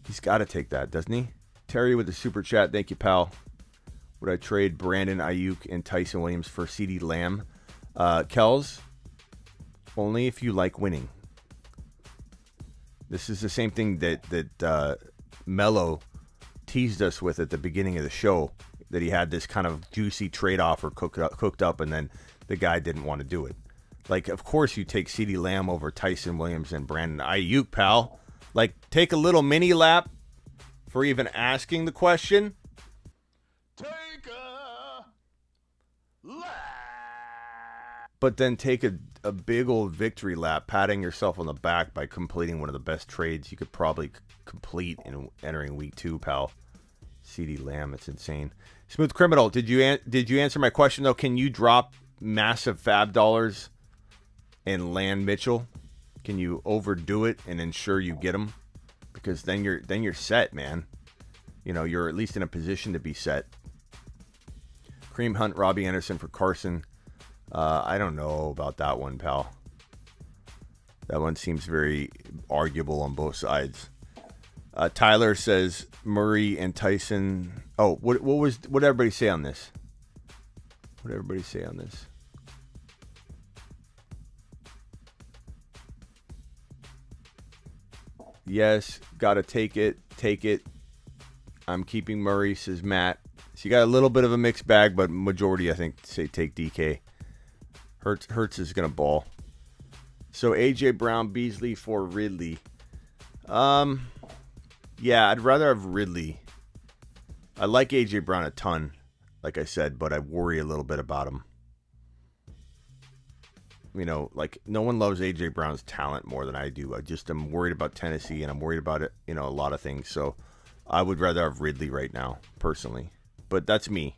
He's got to take that, doesn't he? Terry with the super chat. Thank you, pal. Would I trade Brandon Ayuk and Tyson Williams for CeeDee Lamb? Kells, only if you like winning. This is the same thing that Mello teased us with at the beginning of the show, that he had this kind of juicy trade offer cooked up, and then the guy didn't want to do it. Like, of course you take CeeDee Lamb over Tyson Williams and Brandon Ayuk, pal. Like, take a little mini lap for even asking the question. Take a lap. But then take a big old victory lap, patting yourself on the back by completing one of the best trades you could probably complete in entering week 2, pal. CeeDee Lamb, it's insane. Smooth Criminal, did you answer my question though? Can you drop massive fab dollars and land Mitchell? Can you overdo it and ensure you get him? Because then you're set, man. You know, you're at least in a position to be set. Cream Hunt, Robbie Anderson for Carson. I don't know about that one, pal. That one seems very arguable on both sides. Tyler says Murray and Tyson. Oh, what did everybody say on this? What did everybody say on this? Yes, gotta take it. Take it. I'm keeping Murray, says Matt. So you got a little bit of a mixed bag, but majority, I think, say take DK. Hurts is gonna ball. So AJ Brown, Beasley for Ridley. Yeah, I'd rather have Ridley. I like AJ Brown a ton, like I said, but I worry a little bit about him. You know, like, no one loves AJ Brown's talent more than I do. I'm worried about Tennessee, and I'm worried about it, a lot of things. So I would rather have Ridley right now, personally. But that's me.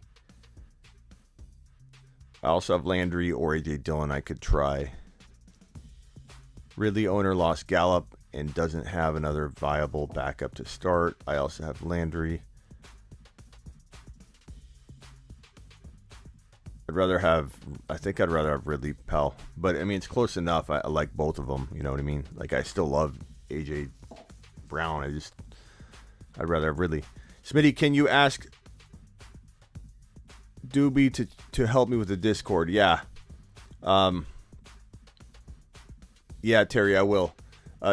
I also have Landry or AJ Dillon I could try. Ridley owner lost Gallup and doesn't have another viable backup to start. I also have Landry. I think I'd rather have Ridley, pal. But, I mean, it's close enough. I like both of them. You know what I mean? Like, I still love A.J. Brown. I'd rather have Ridley. Smitty, can you ask Doobie to help me with the Discord? Yeah. Yeah, Terry, I will.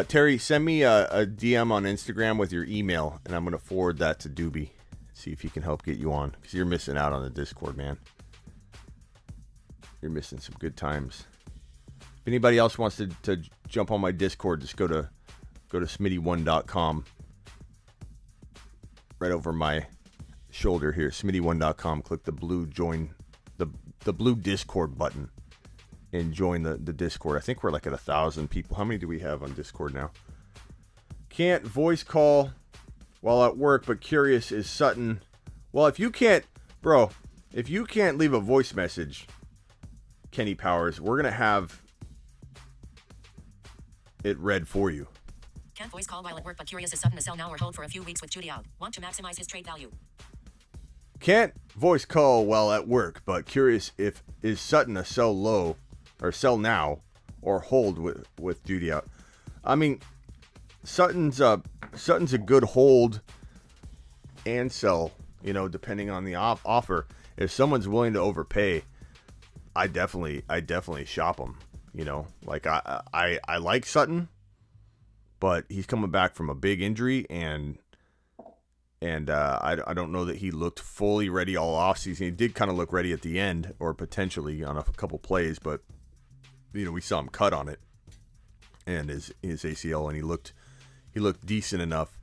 Terry, send me a DM on Instagram with your email, and I'm going to forward that to Doobie. See if he can help get you on, because you're missing out on the Discord, man. You're missing some good times. If anybody else wants to jump on my Discord, just go to smitty1.com. Right over my shoulder here, smitty1.com. Click the blue join, the blue Discord button, and join the Discord. I think we're like at 1,000 people. How many do we have on Discord now? Can't voice call while at work, but curious, is Sutton... Well, if you can't leave a voice message, Kenny Powers, we're going to have it read for you. Can't voice call while at work, but curious, is Sutton a sell now or hold for a few weeks with Judy out? Want to maximize his trade value. Can't voice call while at work, but curious if is Sutton a sell low or sell now or hold with Judy out. I mean, Sutton's a good hold and sell, you know, depending on the offer. If someone's willing to overpay, I definitely shop them. You know, like I like Sutton, but he's coming back from a big injury, and I don't know that he looked fully ready all offseason. He did kind of look ready at the end, or potentially on a couple plays, but you know, we saw him cut on it and his ACL, and he looked decent enough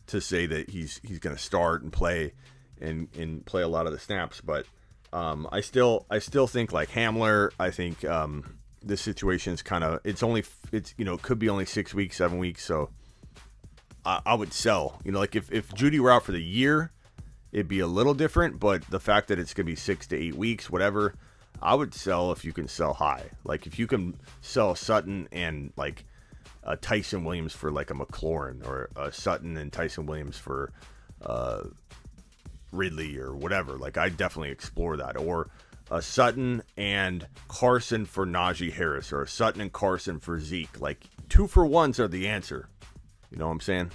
to say that he's going to start and play and play a lot of the snaps. But I still think like Hamler. I think this situation is kind of it's you know, it could be only 6 weeks, 7 weeks, so I would sell. You know, like if Judy were out for the year, it'd be a little different. But the fact that it's gonna be 6 to 8 weeks, whatever, I would sell if you can sell high. Like if you can sell Sutton and like Tyson Williams for like a McLaurin, or Sutton and Tyson Williams for Ridley or whatever. Like I definitely explore that. Or Sutton and Carson for Najee Harris, or Sutton and Carson for Zeke. Like 2-for-1s are the answer. You know what I'm saying?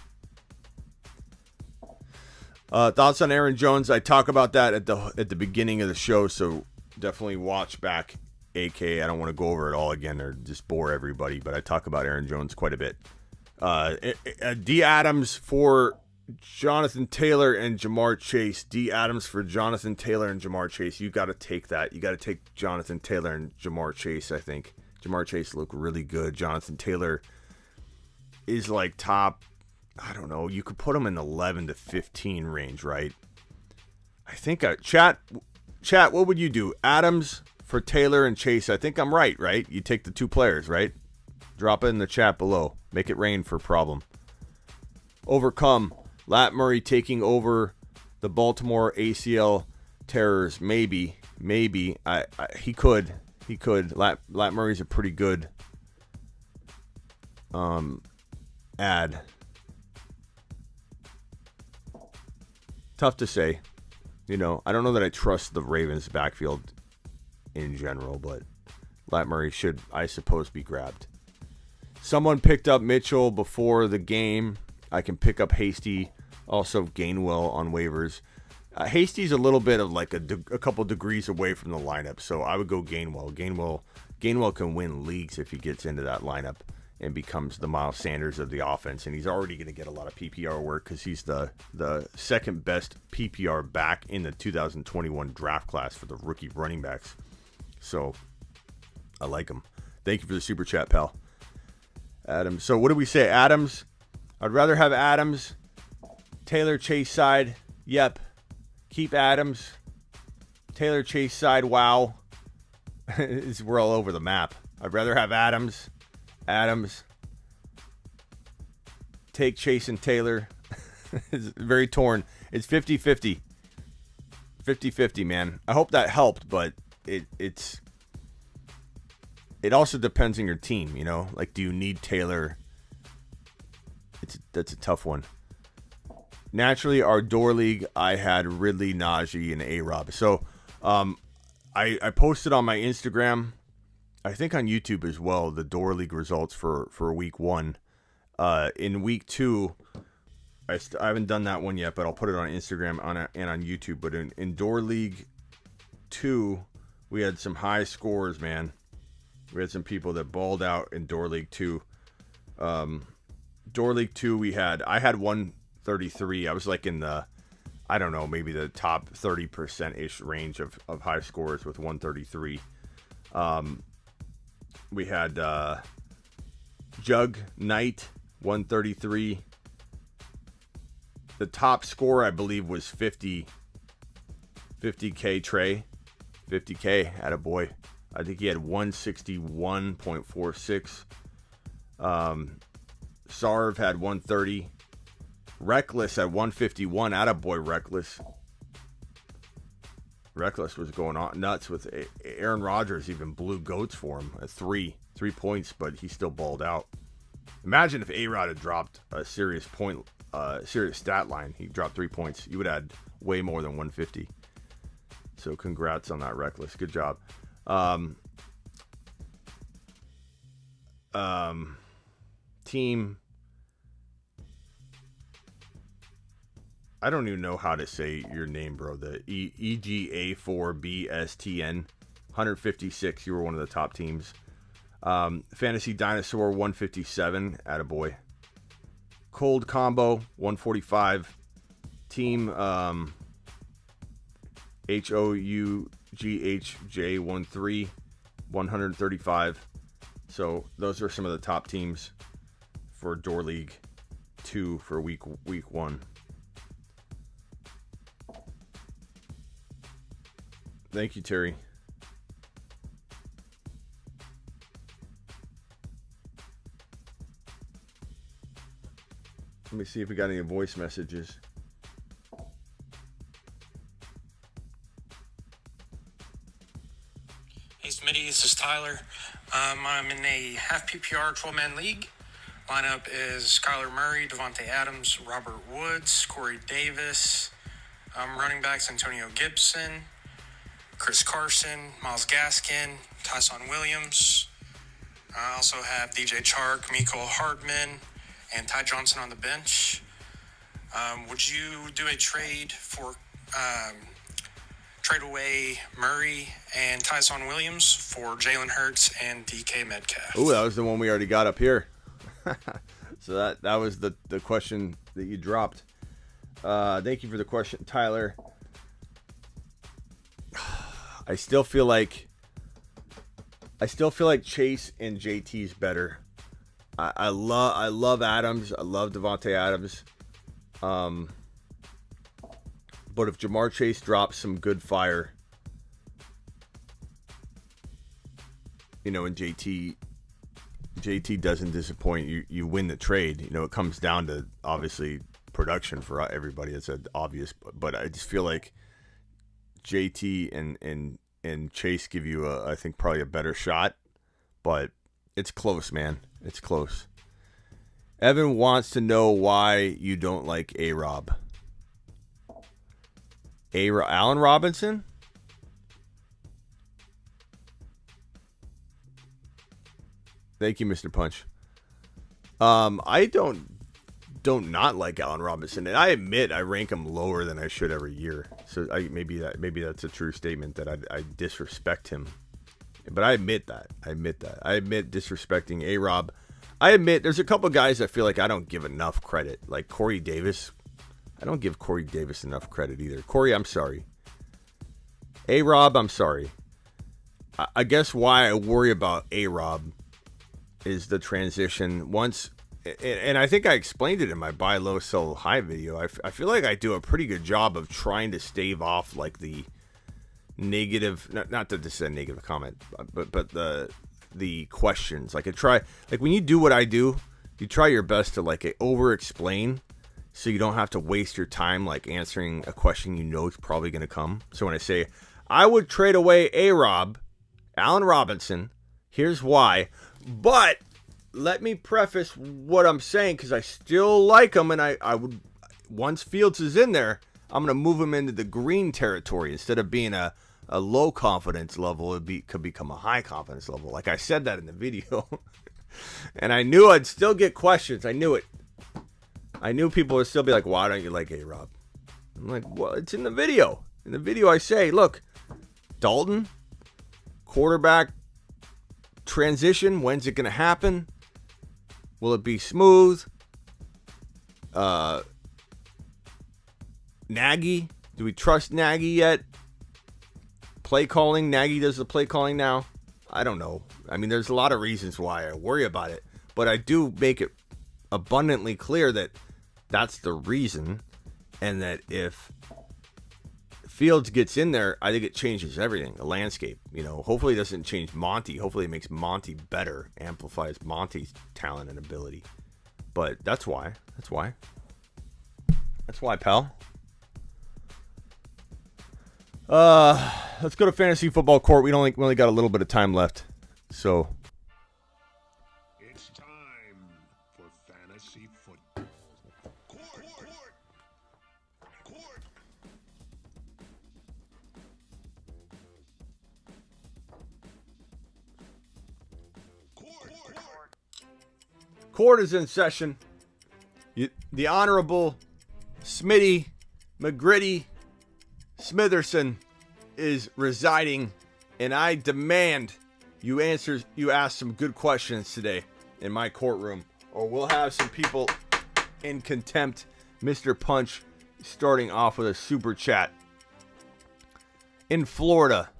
Thoughts on Aaron Jones? I talk about that at the beginning of the show, so definitely watch back. AK, I don't want to go over it all again or just bore everybody, but I talk about Aaron Jones quite a bit. D. Adams for Jonathan Taylor and Jamar Chase. D. Adams for Jonathan Taylor and Jamar Chase. You got to take that. You got to take Jonathan Taylor and Jamar Chase, I think. Jamar Chase looked really good. Jonathan Taylor is like top, I don't know, you could put him in the 11 to 15 range, right? I think, chat, what would you do? Adams for Taylor and Chase. I think I'm right? You take the two players, right? Drop it in the chat below. Make it rain for problem. Overcome. Lat Murray taking over the Baltimore ACL terrors. Maybe. He could. Lat Murray's a pretty good ad. Tough to say. You know, I don't know that I trust the Ravens backfield in general, but Lat Murray should, I suppose, be grabbed. Someone picked up Mitchell before the game. I can pick up Hasty, also Gainwell on waivers. Hasty's a little bit of like a couple degrees away from the lineup, so I would go Gainwell. Gainwell can win leagues if he gets into that lineup and becomes the Miles Sanders of the offense, and he's already going to get a lot of PPR work because he's the second best PPR back in the 2021 draft class for the rookie running backs. So I like him. Thank you for the super chat, pal. Adams. So what do we say? Adams. I'd rather have Adams. Taylor Chase side. Yep. Keep Adams. Taylor Chase side. Wow. We're all over the map. I'd rather have Adams. Take Chase and Taylor. It's very torn. It's 50-50. 50-50, man. I hope that helped, but it also depends on your team, you know? Like, do you need Taylor? That's a tough one. Naturally, our door league, I had Ridley, Najee, and A-Rob. So, I posted on my Instagram, I think on YouTube as well, the Door League results for week 1. In week 2, I haven't done that one yet, but I'll put it on Instagram and on YouTube. But in Door League 2, we had some high scores, man. We had some people that balled out in Door League 2. Door League 2, I had 133. I was like in the, I don't know, maybe the top 30%-ish range of high scores with 133. We had Jug Knight, 133. The top score, I believe, was 50K Trey. 50K, attaboy. I think he had 161.46. Sarv had 130. Reckless at 151. Attaboy, Reckless. Reckless was going on nuts with Aaron Rodgers. Even blew goats for him at 3 points, but he still balled out. Imagine if A-Rod had dropped a serious stat line. He dropped 3 points. You would add way more than 150. So congrats on that, Reckless. Good job. Team. I don't even know how to say your name, bro. The EGA4BSTN 156. You were one of the top teams. Fantasy Dinosaur 157. Attaboy. Cold Combo 145. Team HOUGHJ13 135. So those are some of the top teams for Door League 2 for week 1. Thank you, Terry. Let me see if we got any voice messages. Hey, Smitty, this is Tyler. I'm in a half PPR 12-man league. Lineup is Kyler Murray, Devontae Adams, Robert Woods, Corey Davis. Running backs Antonio Gibson, Chris Carson, Myles Gaskin, Tyson Williams. I also have DJ Chark, Mecole Hardman, and Ty Johnson on the bench. Would you do a trade for trade away Murray and Tyson Williams for Jalen Hurts and DK Metcalf? Oh, that was the one we already got up here. So that was the question that you dropped. Thank you for the question, Tyler. I still feel like Chase and JT's better. I love Adams. I love Devontae Adams. But if Jamar Chase drops some good fire, and JT doesn't disappoint, you win the trade. It comes down to obviously production for everybody. It's obvious, but I just feel like JT and Chase give you I think probably a better shot, but it's close, man. It's close. Evan wants to know why you don't like A-Rob. Allen Robinson? Thank you, Mr. Punch. I don't not like Allen Robinson, and I admit I rank him lower than I should every year. So maybe that's a true statement that I disrespect him. But I admit that. I admit disrespecting A-Rob. I admit there's a couple guys I feel like I don't give enough credit, like Corey Davis. I don't give Corey Davis enough credit either. Corey, I'm sorry. A-Rob, I'm sorry. I guess why I worry about A-Rob is the transition. Once, and I think I explained it in my buy low, sell high video, I feel like I do a pretty good job of trying to stave off like the negative, not that this is a negative comment, but the questions. Like when you do what I do, you try your best to like over explain so you don't have to waste your time like answering a question is probably going to come. So when I say I would trade away A-Rob, Allen Robinson, here's why. But let me preface what I'm saying, because I still like him, and I would, once Fields is in there, I'm going to move him into the green territory instead of being a a low confidence level could become a high confidence level. Like I said that in the video. And I knew I'd still get questions. I knew it. I knew people would still be like, why don't you like A-Rob? I'm like, well, it's in the video. In the video I say, look, Dalton, quarterback transition, when's it going to happen? Will it be smooth? Nagy, do we trust Nagy yet? Play calling, Nagy does the play calling now. I don't know. I mean, there's a lot of reasons why I worry about it, but I do make it abundantly clear that that's the reason, and that if Fields gets in there, I think it changes everything, the landscape. You know, hopefully it doesn't change Monty. Hopefully it makes Monty better, amplifies Monty's talent and ability. But that's why. That's why, pal. Let's go to fantasy football court. We only got a little bit of time left, so It's time for fantasy football. Court. court is in session. The Honorable Smitty McGritty Smitherson is residing, and I demand you ask some good questions today in my courtroom, or we'll have some people in contempt. Mr. Punch starting off with a super chat. In Florida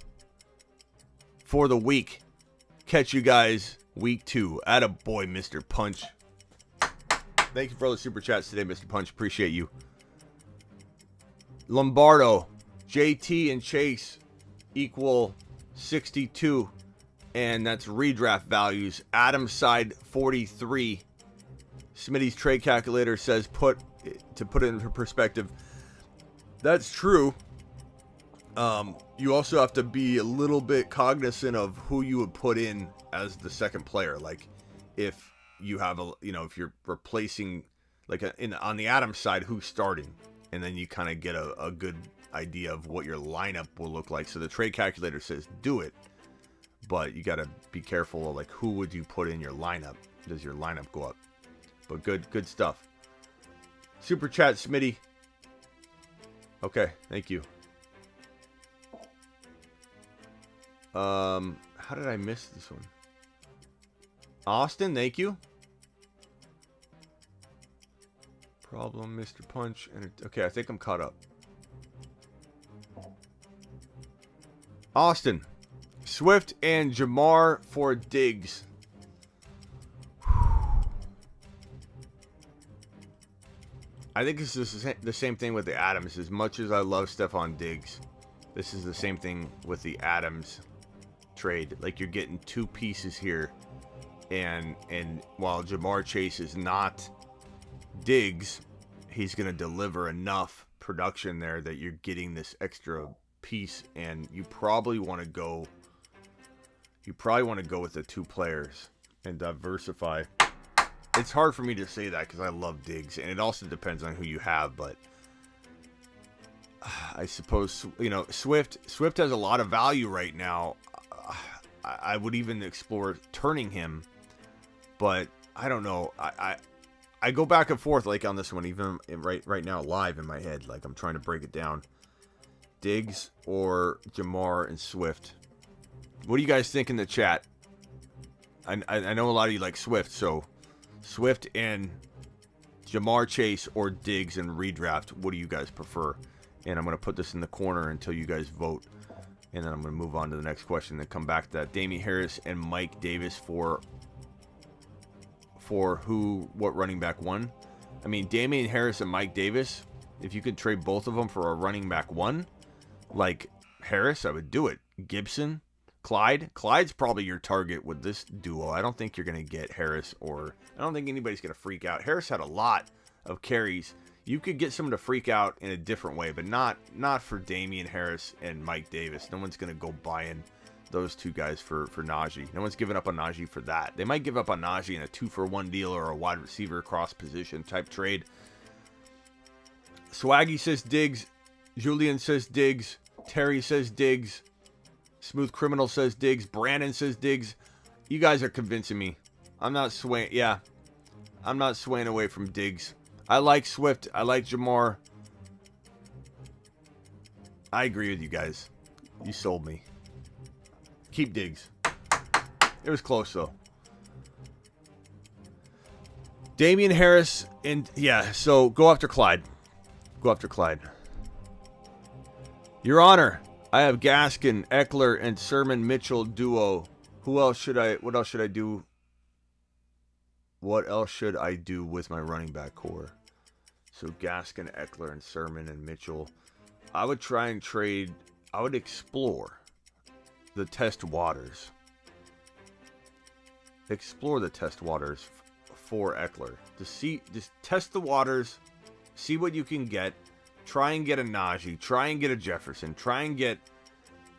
for the week. Catch you guys week 2. Attaboy, Mr. Punch. Thank you for all the super chats today, Mr. Punch. Appreciate you. Lombardo, JT and Chase equal 62, and that's redraft values. Adam's side 43. Smitty's trade calculator says to put it into perspective. That's true. You also have to be a little bit cognizant of who you would put in as the second player. Like if you have if you're replacing on the Adams side, who's starting, and then you kind of get a good idea of what your lineup will look like. So the trade calculator says do it, but you got to be careful of who would you put in your lineup. Does your lineup go up? But good stuff. Super chat, Smitty. Okay, thank you. How did I miss this one? Austin, thank you. Problem, Mr. Punch. Okay, I think I'm caught up. Austin, Swift and Jamar for Diggs. I think this is the same thing with the Adams. As much as I love Stephon Diggs, this is the same thing with the Adams trade. Like, you're getting two pieces here, and while Jamar Chase is not Diggs, he's going to deliver enough production there that you're getting this extra piece, and you probably want to go with the two players and diversify. It's hard for me to say that because I love Diggs, and it also depends on who you have, but I suppose, Swift has a lot of value right now. I would even explore turning him, but I don't know. I go back and forth on this one, even right now live in my head. I'm trying to break it down. Diggs or Jamar and Swift. What do you guys think in the chat? I know a lot of you like Swift, so Swift and Jamar Chase or Diggs and redraft. What do you guys prefer? And I'm going to put this in the corner until you guys vote. And then I'm going to move on to the next question and come back to that. Damien Harris and Mike Davis for what running back one? I mean, Damien Harris and Mike Davis, if you could trade both of them for a running back one, like Harris, I would do it. Gibson, Clyde's probably your target with this duo. I don't think you're going to get Harris, or I don't think anybody's going to freak out. Harris had a lot of carries. You could get someone to freak out in a different way, but not for Damien Harris and Mike Davis. No one's going to go buying those two guys for Najee. No one's giving up on Najee for that. They might give up on Najee in a 2-for-1 deal or a wide receiver cross position type trade. Swaggy says Diggs. Julian says Diggs. Terry says Diggs. Smooth Criminal says Diggs. Brandon says Diggs. You guys are convincing me. I'm not swaying. Yeah. I'm not swaying away from Diggs. I like Swift. I like Jamar. I agree with you guys. You sold me. Keep Diggs. It was close, though. Damian Harris. And yeah, so go after Clyde. Go after Clyde. Your Honor, I have Gaskin, Eckler, and Sermon Mitchell duo. What else should I do? What else should I do with my running back core? So Gaskin, Eckler, and Sermon and Mitchell. I would try and trade. I would explore the test waters. Explore the test waters for Eckler. Just test the waters. See what you can get. Try and get a Najee. Try and get a Jefferson. Try and get...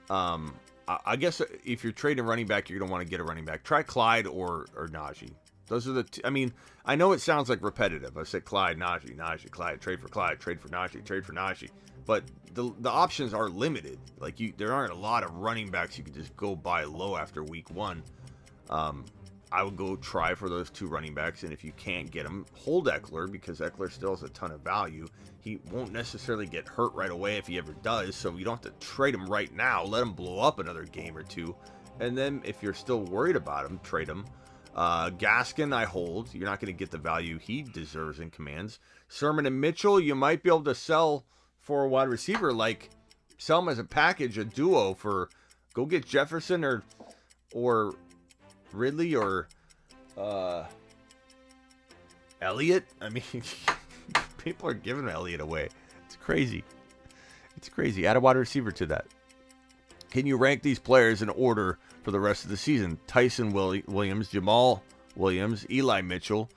I guess if you're trading a running back, you're going to want to get a running back. Try Clyde or Najee. Those are the two. I mean, I know it sounds like repetitive. I said Clyde, Najee, Clyde, trade for Najee, trade for Najee. But the options are limited. Like, there aren't a lot of running backs you can just go buy low after week 1. I would go try for those 2 running backs, and if you can't get them, hold Eckler, because Eckler still has a ton of value. He won't necessarily get hurt right away if he ever does, so you don't have to trade him right now. Let him blow up another game or 2, and then if you're still worried about him, trade him. Gaskin, I hold. You're not going to get the value he deserves and commands. Sermon and Mitchell, you might be able to sell for a wide receiver, like sell them as a package, a duo for go get Jefferson or Ridley or Elliott. I mean, people are giving Elliott away. It's crazy. It's crazy. Add a wide receiver to that. Can you rank these players in order for the rest of the season? Tyson Williams, Jamal Williams, Eli Mitchell.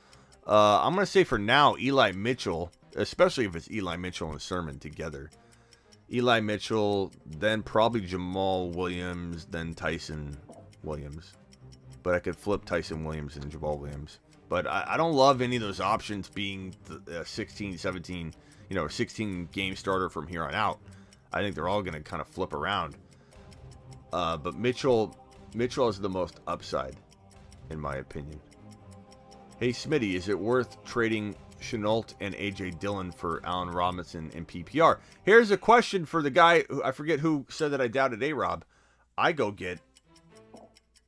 I'm going to say for now, Eli Mitchell, especially if it's Eli Mitchell and Sermon together. Eli Mitchell, then probably Jamal Williams, then Tyson Williams. But I could flip Tyson Williams and Jamal Williams. But I don't love any of those options being 16, 17, 16 game starter from here on out. I think they're all going to kind of flip around. But Mitchell is the most upside, in my opinion. Hey, Smitty, is it worth trading Chenault and A.J. Dillon for Allen Robinson in PPR? Here's a question for the guy, I forget who said that I doubted A-Rob. I go get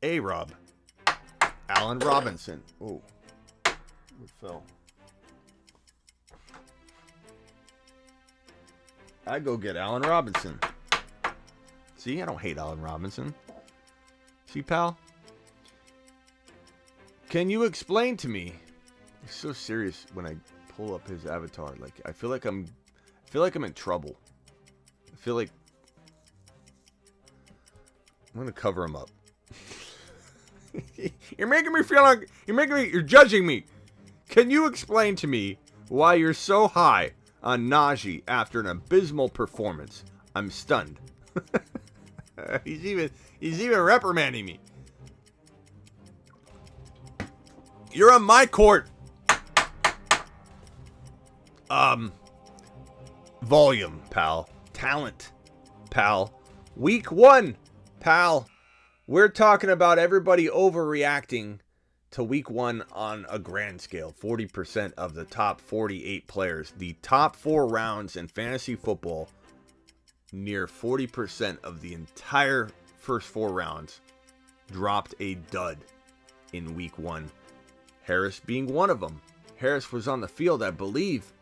A-Rob. Allen Robinson. Oh, it fell. I go get Allen Robinson. See, I don't hate Allen Robinson. See, pal? Can you explain to me? He's so serious when I pull up his avatar. Like, I feel like I'm in trouble. I feel like I'm gonna cover him up. You're making me feel like you're judging me. Can you explain to me why you're so high on Najee after an abysmal performance? I'm stunned. He's even reprimanding me. You're on my court. Volume, pal. Talent, pal. Week 1, pal. We're talking about everybody overreacting to week 1 on a grand scale. 40% of the top 48 players. The top 4 rounds in fantasy football, near 40% of the entire first 4 rounds dropped a dud in week 1. Harris being one of them. Harris was on the field, I believe.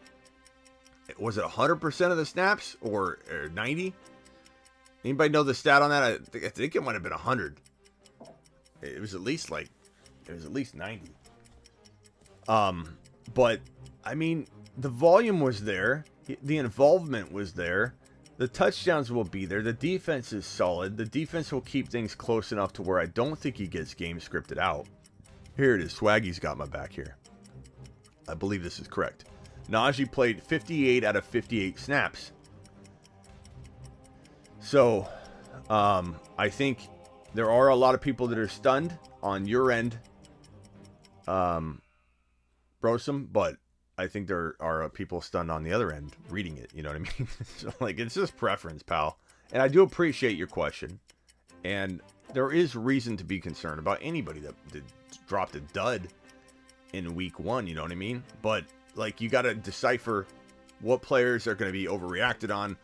Was it 100% of the snaps or 90? Anybody know the stat on that? I think it might have been 100. It was at least 90. But I mean, the volume was there, the involvement was there, the touchdowns will be there, the defense is solid, the defense will keep things close enough to where I don't think he gets game scripted out. Here it is. Swaggy's got my back here. I believe this is correct. Najee played 58 out of 58 snaps. So, I think there are a lot of people that are stunned on your end, Brosum, but I think there are people stunned on the other end reading it. You know what I mean? So, like, it's just preference, pal. And I do appreciate your question. And there is reason to be concerned about anybody that dropped a dud in week 1, you know what I mean? But, like, you got to decipher what players are going to be overreacted on,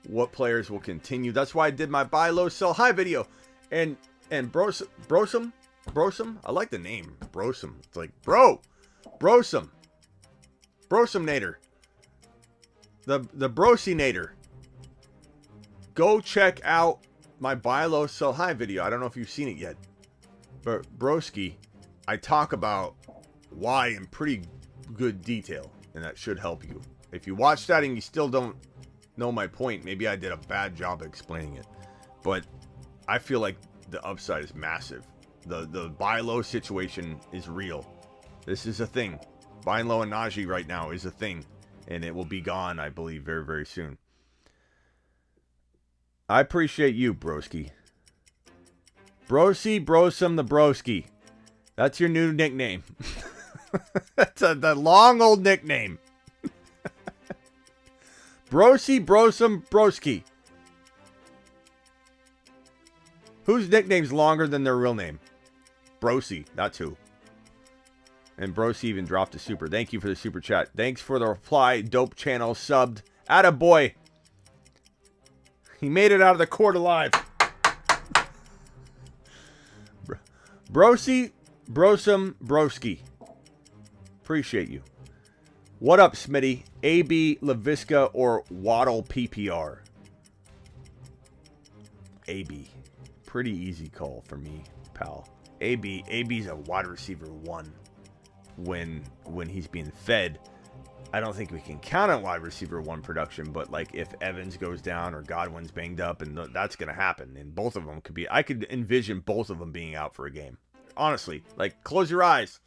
what players will continue. That's why I did my buy low, sell high video. And Brosum, I like the name, Brosum. It's like, Brosum Nader. The Brosinator. Go check out my buy low, sell high video. I don't know if you've seen it yet. But Broski, I talk about why in pretty good detail. And that should help you. If you watch that and you still don't know my point, maybe I did a bad job explaining it. But I feel like the upside is massive. The buy low situation is real. This is a thing. Buying low and Najee right now is a thing. And it will be gone, I believe, very, very soon. I appreciate you, Broski. Brosum the Broski. That's your new nickname. That's the long old nickname. Brosum Broski. Whose nickname's longer than their real name? Brosi, that's who. And Brosi even dropped a super. Thank you for the super chat. Thanks for the reply. Dope channel subbed. Attaboy. He made it out of the court alive. Brosum Broski. Appreciate you. What up, Smitty? AB, LaVisca, or Waddle PPR? AB. Pretty easy call for me, pal. AB's a wide receiver 1 when he's being fed. I don't think we can count on wide receiver 1 production, but like if Evans goes down or Godwin's banged up, and that's going to happen, and both of them could be, I could envision both of them being out for a game. Honestly, like close your eyes.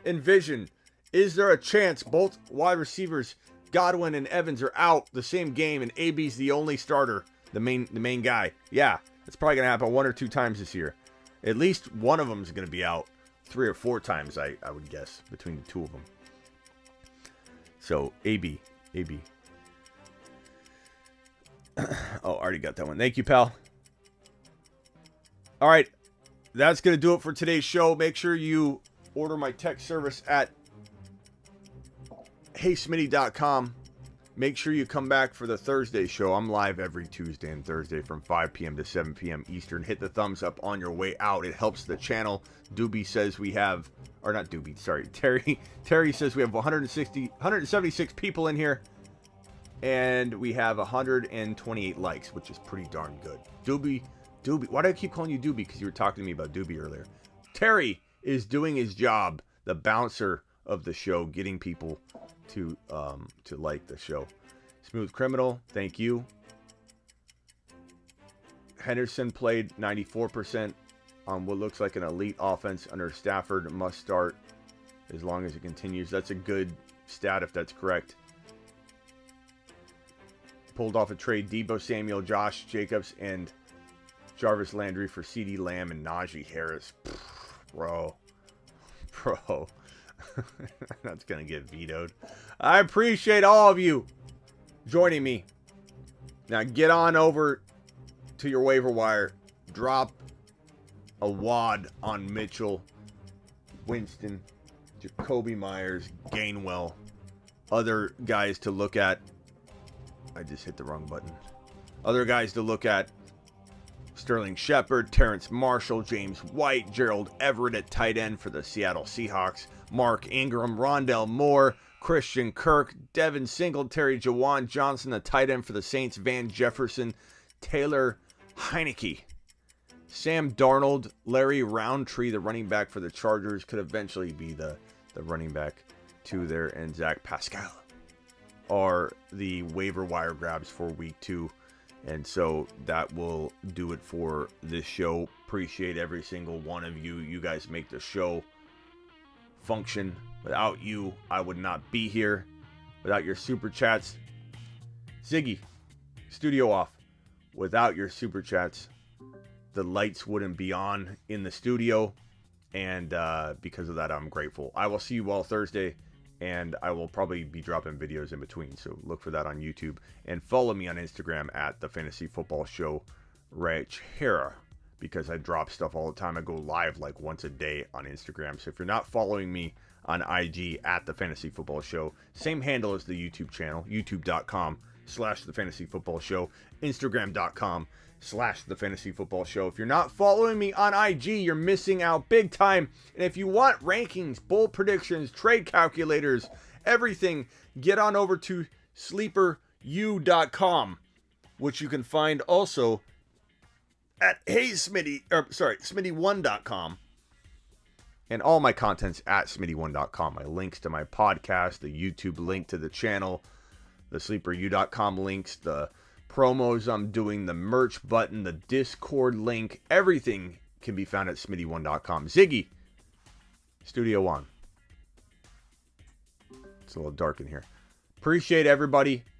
Envision, is there a chance both wide receivers, Godwin and Evans, are out the same game and AB's the only starter, the main guy? Yeah, it's probably going to happen 1 or 2 times this year. At least one of them is going to be out 3 or 4 times, I would guess, between the 2 of them. So, AB. Oh, already got that one. Thank you, pal. All right, that's going to do it for today's show. Make sure you order my tech service at heysmitty.com. Make sure you come back for the Thursday show. I'm live every Tuesday and Thursday from 5 p.m. to 7 p.m. Eastern. Hit the thumbs up on your way out. It helps the channel. Doobie says we have, or not Doobie, sorry. Terry says we have 176 people in here. And we have 128 likes, which is pretty darn good. Doobie. Why do I keep calling you Doobie? Because you were talking to me about Doobie earlier. Terry is doing his job, the bouncer of the show, getting people to like the show. Smooth Criminal, thank you. Henderson played 94% on what looks like an elite offense under Stafford. Must start as long as it continues. That's a good stat if that's correct. Pulled off a trade, Deebo Samuel, Josh Jacobs, and Jarvis Landry for CeeDee Lamb and Najee Harris. Bro. That's going to get vetoed. I appreciate all of you joining me. Now get on over to your waiver wire. Drop a wad on Mitchell, Winston, Jacoby Myers, Gainwell. Other guys to look at. I just hit the wrong button. Other guys to look at. Sterling Shepard, Terrence Marshall, James White, Gerald Everett at tight end for the Seattle Seahawks, Mark Ingram, Rondell Moore, Christian Kirk, Devin Singletary, Jawan Johnson, the tight end for the Saints, Van Jefferson, Taylor Heineke, Sam Darnold, Larry Roundtree, the running back for the Chargers, could eventually be the running back too there, and Zach Pascal are the waiver wire grabs for week 2. And so that will do it for this show. Appreciate every single one of you. You guys make the show function. Without you, I would not be here. Without your super chats. Ziggy, studio off. Without your super chats, the lights wouldn't be on in the studio. And because of that, I'm grateful. I will see you all Thursday. And I will probably be dropping videos in between. So look for that on YouTube. And follow me on Instagram at The Fantasy Football Show right here. because I drop stuff all the time. I go live like once a day on Instagram. So if you're not following me on IG at The Fantasy Football Show, same handle as the YouTube channel, youtube.com/The Fantasy Football Show, Instagram.com/The Fantasy Football Show. If you're not following me on IG, you're missing out big time. And if you want rankings, bold predictions, trade calculators, everything, get on over to sleeperu.com, which you can find also at Smitty1.com. And all my content's at Smitty1.com. My links to my podcast, the YouTube link to the channel, the sleeperu.com links, the promos I'm doing, the merch button, the Discord link, everything can be found at Smitty1.com. Ziggy, Studio One. It's a little dark in here. Appreciate everybody.